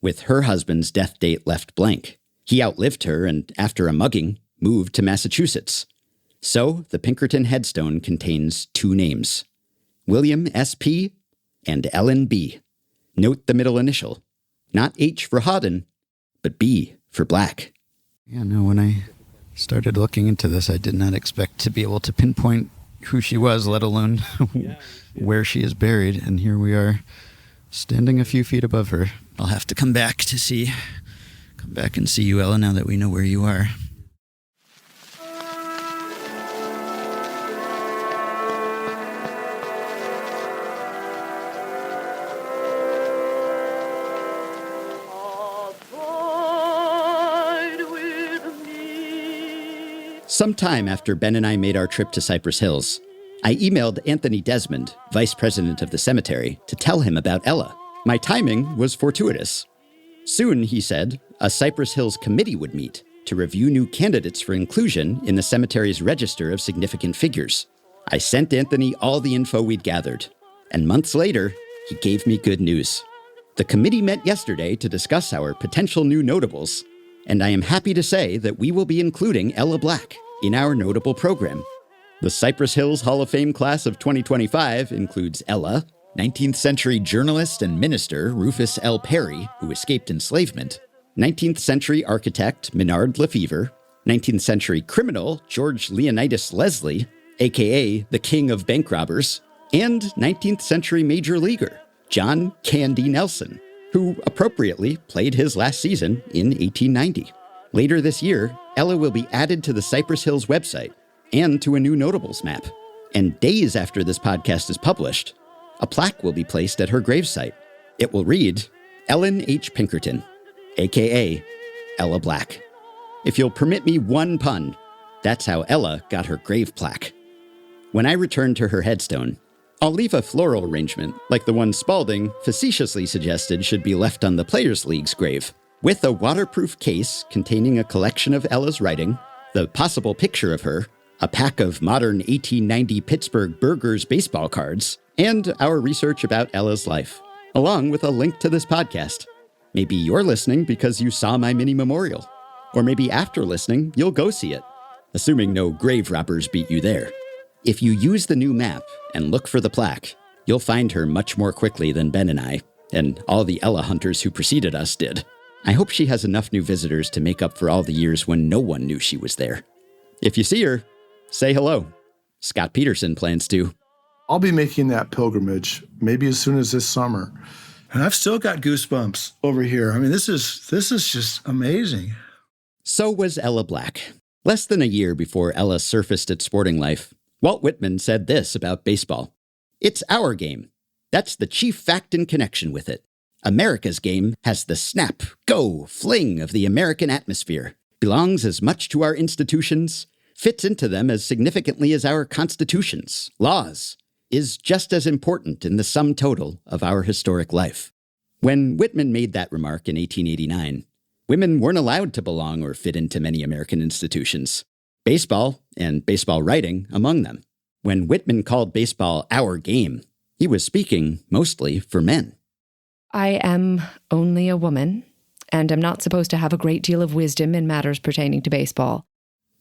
with her husband's death date left blank. He outlived her and, after a mugging, moved to Massachusetts. So the Pinkerton headstone contains 2 names, William S.P. and Ellen B. Note the middle initial, not H for Hawden, but B for Black. Yeah, no, when I started looking into this, I did not expect to be able to pinpoint who she was, let alone where she is buried. And here we are, standing a few feet above her. I'll have to come back and see you, Ella, now that we know where you are. Sometime after Ben and I made our trip to Cypress Hills, I emailed Anthony Desmond, vice president of the cemetery, to tell him about Ella. My timing was fortuitous. Soon, he said, a Cypress Hills committee would meet to review new candidates for inclusion in the cemetery's register of significant figures. I sent Anthony all the info we'd gathered, and months later, he gave me good news. The committee met yesterday to discuss our potential new notables, and I am happy to say that we will be including Ella Black in our notable program. The Cypress Hills Hall of Fame class of 2025 includes Ella, 19th century journalist and minister Rufus L. Perry, who escaped enslavement, 19th century architect Menard Lefevre, 19th century criminal George Leonidas Leslie, aka the king of bank robbers, and 19th century major leaguer John Candy Nelson, who appropriately played his last season in 1890. Later this year, Ella will be added to the Cypress Hills website and to a new notables map. And days after this podcast is published, a plaque will be placed at her gravesite. It will read, Ellen H. Pinkerton, a.k.a. Ella Black. If you'll permit me one pun, that's how Ella got her grave plaque. When I return to her headstone, I'll leave a floral arrangement like the one Spalding facetiously suggested should be left on the Players League's grave, with a waterproof case containing a collection of Ella's writing, the possible picture of her, a pack of modern 1890 Pittsburgh Burgers baseball cards, and our research about Ella's life, along with a link to this podcast. Maybe you're listening because you saw my mini memorial, or maybe after listening, you'll go see it, assuming no grave robbers beat you there. If you use the new map and look for the plaque, you'll find her much more quickly than Ben and I, and all the Ella hunters who preceded us did. I hope she has enough new visitors to make up for all the years when no one knew she was there. If you see her, say hello. Scott Peterson plans to. I'll be making that pilgrimage, maybe as soon as this summer. And I've still got goosebumps over here. I mean, this is just amazing. So was Ella Black. Less than a year before Ella surfaced at Sporting Life, Walt Whitman said this about baseball. It's our game. That's the chief fact in connection with it. America's game has the snap, go, fling of the American atmosphere, belongs as much to our institutions, fits into them as significantly as our constitutions, laws, is just as important in the sum total of our historic life. When Whitman made that remark in 1889, women weren't allowed to belong or fit into many American institutions, baseball and baseball writing among them. When Whitman called baseball our game, he was speaking mostly for men. I am only a woman, and am not supposed to have a great deal of wisdom in matters pertaining to baseball.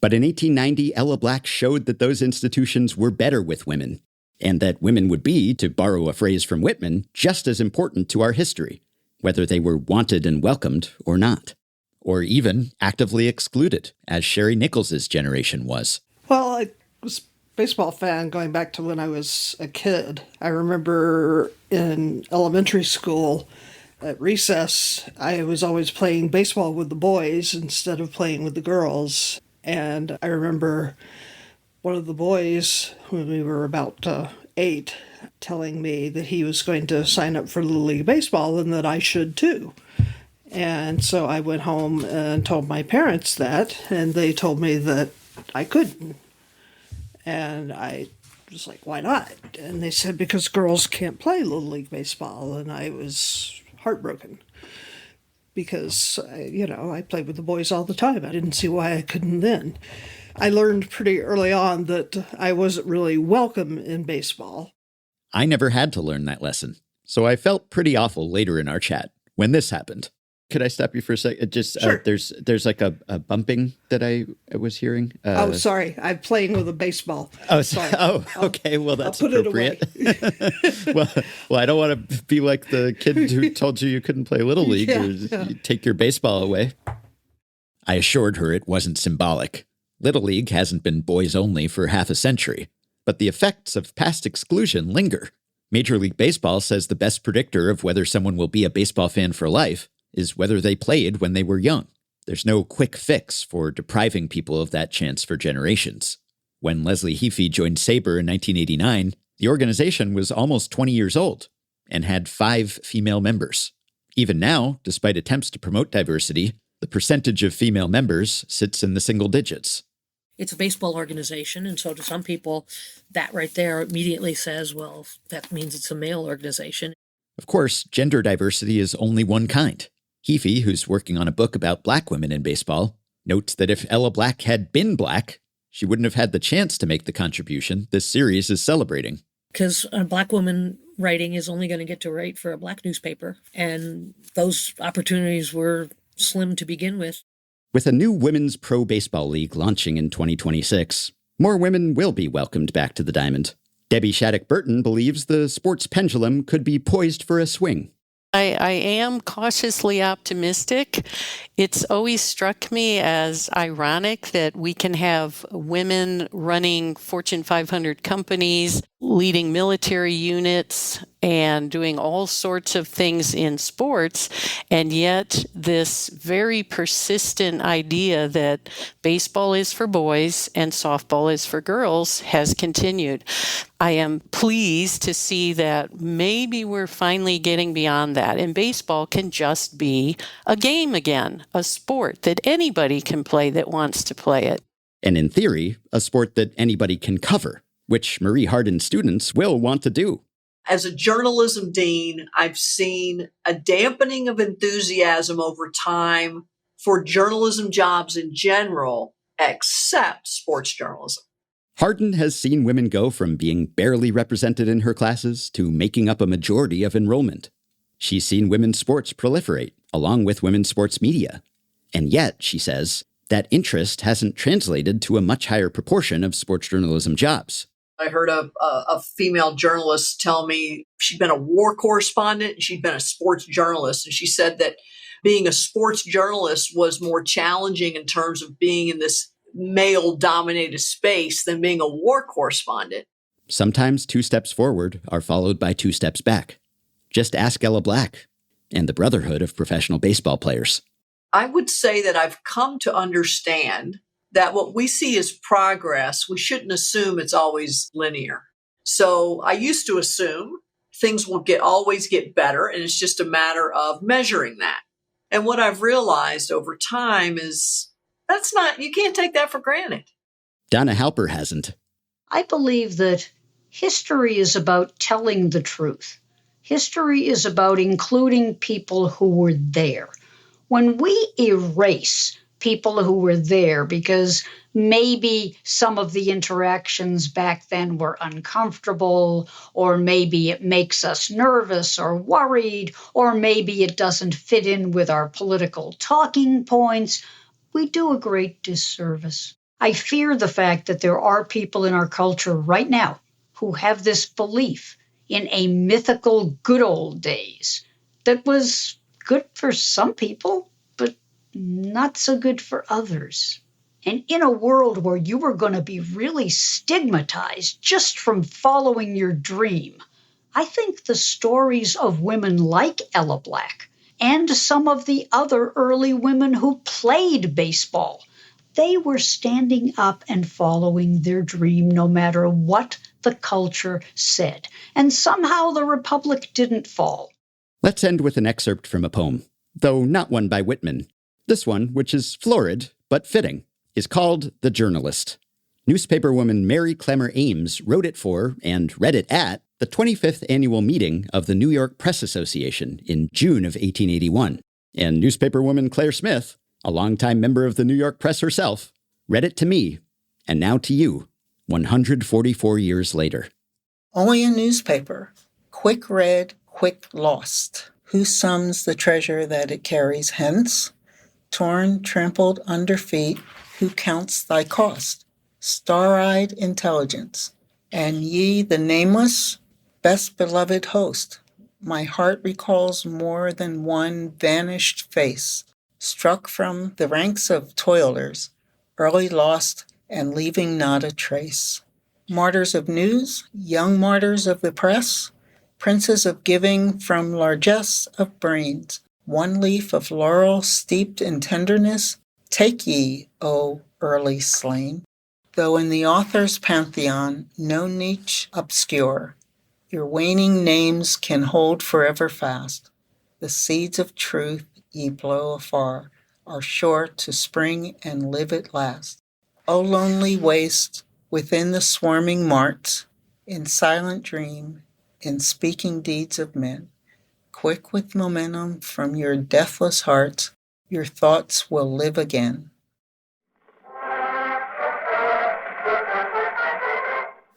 But in 1890, Ella Black showed that those institutions were better with women, and that women would be, to borrow a phrase from Whitman, just as important to our history, whether they were wanted and welcomed or not, or even actively excluded, as Sherry Nichols's generation was. Well, I was a baseball fan going back to when I was a kid. I remember in elementary school, at recess, I was always playing baseball with the boys instead of playing with the girls. And I remember one of the boys, when we were about 8, telling me that he was going to sign up for Little League Baseball and that I should too. And so I went home and told my parents that, and they told me that I couldn't. And I was like, why not? And they said, because girls can't play Little League Baseball. And I was heartbroken because, I played with the boys all the time. I didn't see why I couldn't then. I learned pretty early on that I wasn't really welcome in baseball. I never had to learn that lesson, so I felt pretty awful later in our chat when this happened. Could I stop you for a second? Sure. There's like a bumping that I was hearing. Sorry. I'm playing with a baseball. Sorry. Okay. Well, that's I'll put appropriate. It away. well, I don't want to be like the kid who told you couldn't play Little League or you take your baseball away. I assured her it wasn't symbolic. Little League hasn't been boys only for half a century, but the effects of past exclusion linger. Major League Baseball says the best predictor of whether someone will be a baseball fan for life is whether they played when they were young. There's no quick fix for depriving people of that chance for generations. When Leslie Heafy joined SABR in 1989, the organization was almost 20 years old and had 5 female members. Even now, despite attempts to promote diversity, the percentage of female members sits in the single digits. It's a baseball organization, and so to some people, that right there immediately says, well, that means it's a male organization. Of course, gender diversity is only one kind. Heafy, who's working on a book about black women in baseball, notes that if Ella Black had been black, she wouldn't have had the chance to make the contribution this series is celebrating. Because a black woman writing is only going to get to write for a black newspaper, and those opportunities were slim to begin with. With a new women's pro baseball league launching in 2026, more women will be welcomed back to the diamond. Debbie Shattuck Burton believes the sports pendulum could be poised for a swing. I am cautiously optimistic. It's always struck me as ironic that we can have women running Fortune 500 companies, leading military units, and doing all sorts of things in sports, and yet this very persistent idea that baseball is for boys and softball is for girls has continued. I am pleased to see that maybe we're finally getting beyond that, and baseball can just be a game again, a sport that anybody can play that wants to play it. And in theory, a sport that anybody can cover, which Marie Hardin students will want to do. As a journalism dean, I've seen a dampening of enthusiasm over time for journalism jobs in general, except sports journalism. Hardin has seen women go from being barely represented in her classes to making up a majority of enrollment. She's seen women's sports proliferate, along with women's sports media. And yet, she says, that interest hasn't translated to a much higher proportion of sports journalism jobs. I heard a female journalist tell me she'd been a war correspondent and she'd been a sports journalist. And she said that being a sports journalist was more challenging in terms of being in this male-dominated space than being a war correspondent. Sometimes 2 steps forward are followed by 2 steps back. Just ask Ella Black and the Brotherhood of Professional Baseball Players. I would say that I've come to understand that what we see as progress, we shouldn't assume it's always linear. So I used to assume things will always get better, and it's just a matter of measuring that. And what I've realized over time is you can't take that for granted. Donna Halper hasn't. I believe that history is about telling the truth. History is about including people who were there. When we erase people who were there because maybe some of the interactions back then were uncomfortable, or maybe it makes us nervous or worried, or maybe it doesn't fit in with our political talking points, we do a great disservice. I fear the fact that there are people in our culture right now who have this belief in a mythical good old days that was good for some people, but not so good for others. And in a world where you were going to be really stigmatized just from following your dream, I think the stories of women like Ella Black and some of the other early women who played baseball, they were standing up and following their dream no matter what the culture said. And somehow the republic didn't fall. Let's end with an excerpt from a poem. though not one by Whitman. This one, which is florid but fitting, is called The Journalist. Newspaperwoman Mary Clemmer Ames wrote it for, and read it at, the 25th annual meeting of the New York Press Association in June of 1881. And newspaperwoman Claire Smith, a longtime member of the New York Press herself, read it to me, and now to you, 144 years later. Only a newspaper, quick read, quick lost. Who sums the treasure that it carries hence? Torn, trampled under feet, who counts thy cost? Star-eyed intelligence. And ye, the nameless, best beloved host, my heart recalls more than one vanished face, struck from the ranks of toilers, early lost and leaving not a trace. Martyrs of news, young martyrs of the press, princes of giving from largesse of brains, one leaf of laurel steeped in tenderness, take ye, O early slain. Though in the author's pantheon no niche obscure, your waning names can hold forever fast. The seeds of truth ye blow afar are sure to spring and live at last. O lonely waste within the swarming marts, in silent dream, in speaking deeds of men, quick with momentum from your deathless hearts, your thoughts will live again.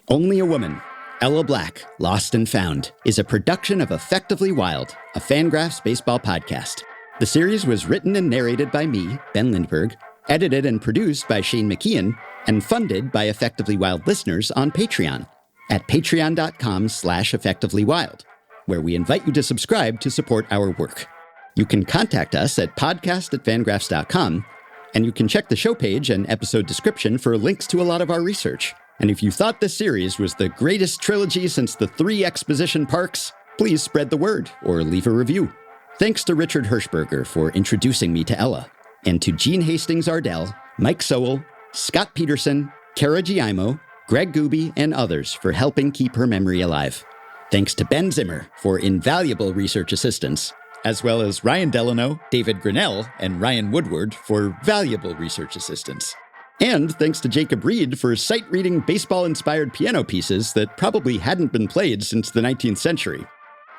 Only a Woman, Ella Black, Lost and Found, is a production of Effectively Wild, a FanGraphs baseball podcast. The series was written and narrated by me, Ben Lindbergh, edited and produced by Shane McKeon, and funded by Effectively Wild listeners on Patreon at patreon.com/effectivelywild, where we invite you to subscribe to support our work. You can contact us at podcast@fangraphs.com, and you can check the show page and episode description for links to a lot of our research. And if you thought this series was the greatest trilogy since the 3 exposition parks, please spread the word or leave a review. Thanks to Richard Hirschberger for introducing me to Ella, and to Gene Hastings Ardell, Mike Sowell, Scott Peterson, Kara Giaimo, Greg Gooby, and others for helping keep her memory alive. Thanks to Ben Zimmer for invaluable research assistance, as well as Ryan Delano, David Grinnell, and Ryan Woodward for valuable research assistance. And thanks to Jacob Reed for sight-reading baseball-inspired piano pieces that probably hadn't been played since the 19th century.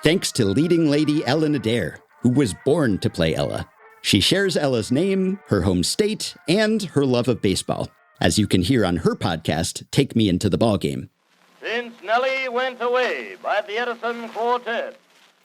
Thanks to leading lady Ellen Adair, who was born to play Ella. She shares Ella's name, her home state, and her love of baseball, as you can hear on her podcast, Take Me Into the Ballgame. Since Nellie Went Away by the Edison Quartet.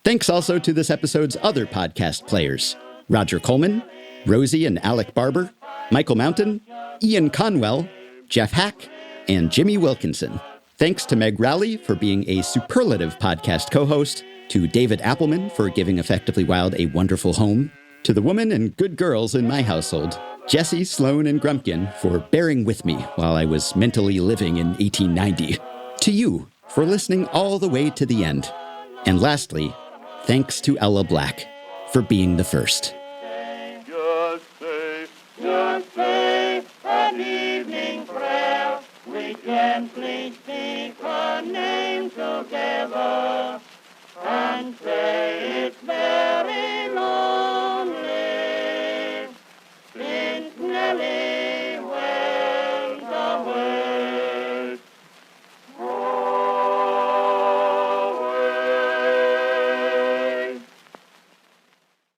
Thanks also to this episode's other podcast players, Roger Coleman, Rosie and Alec Barber, Michael Mountain, Ian Conwell, Jeff Hack, and Jimmy Wilkinson. Thanks to Meg Rowley for being a superlative podcast co-host, to David Appelman for giving Effectively Wild a wonderful home, to the woman and good girls in my household, Jesse, Sloan, and Grumpkin, for bearing with me while I was mentally living in 1890, to you for listening all the way to the end, and lastly, thanks to Ella Black for being the first.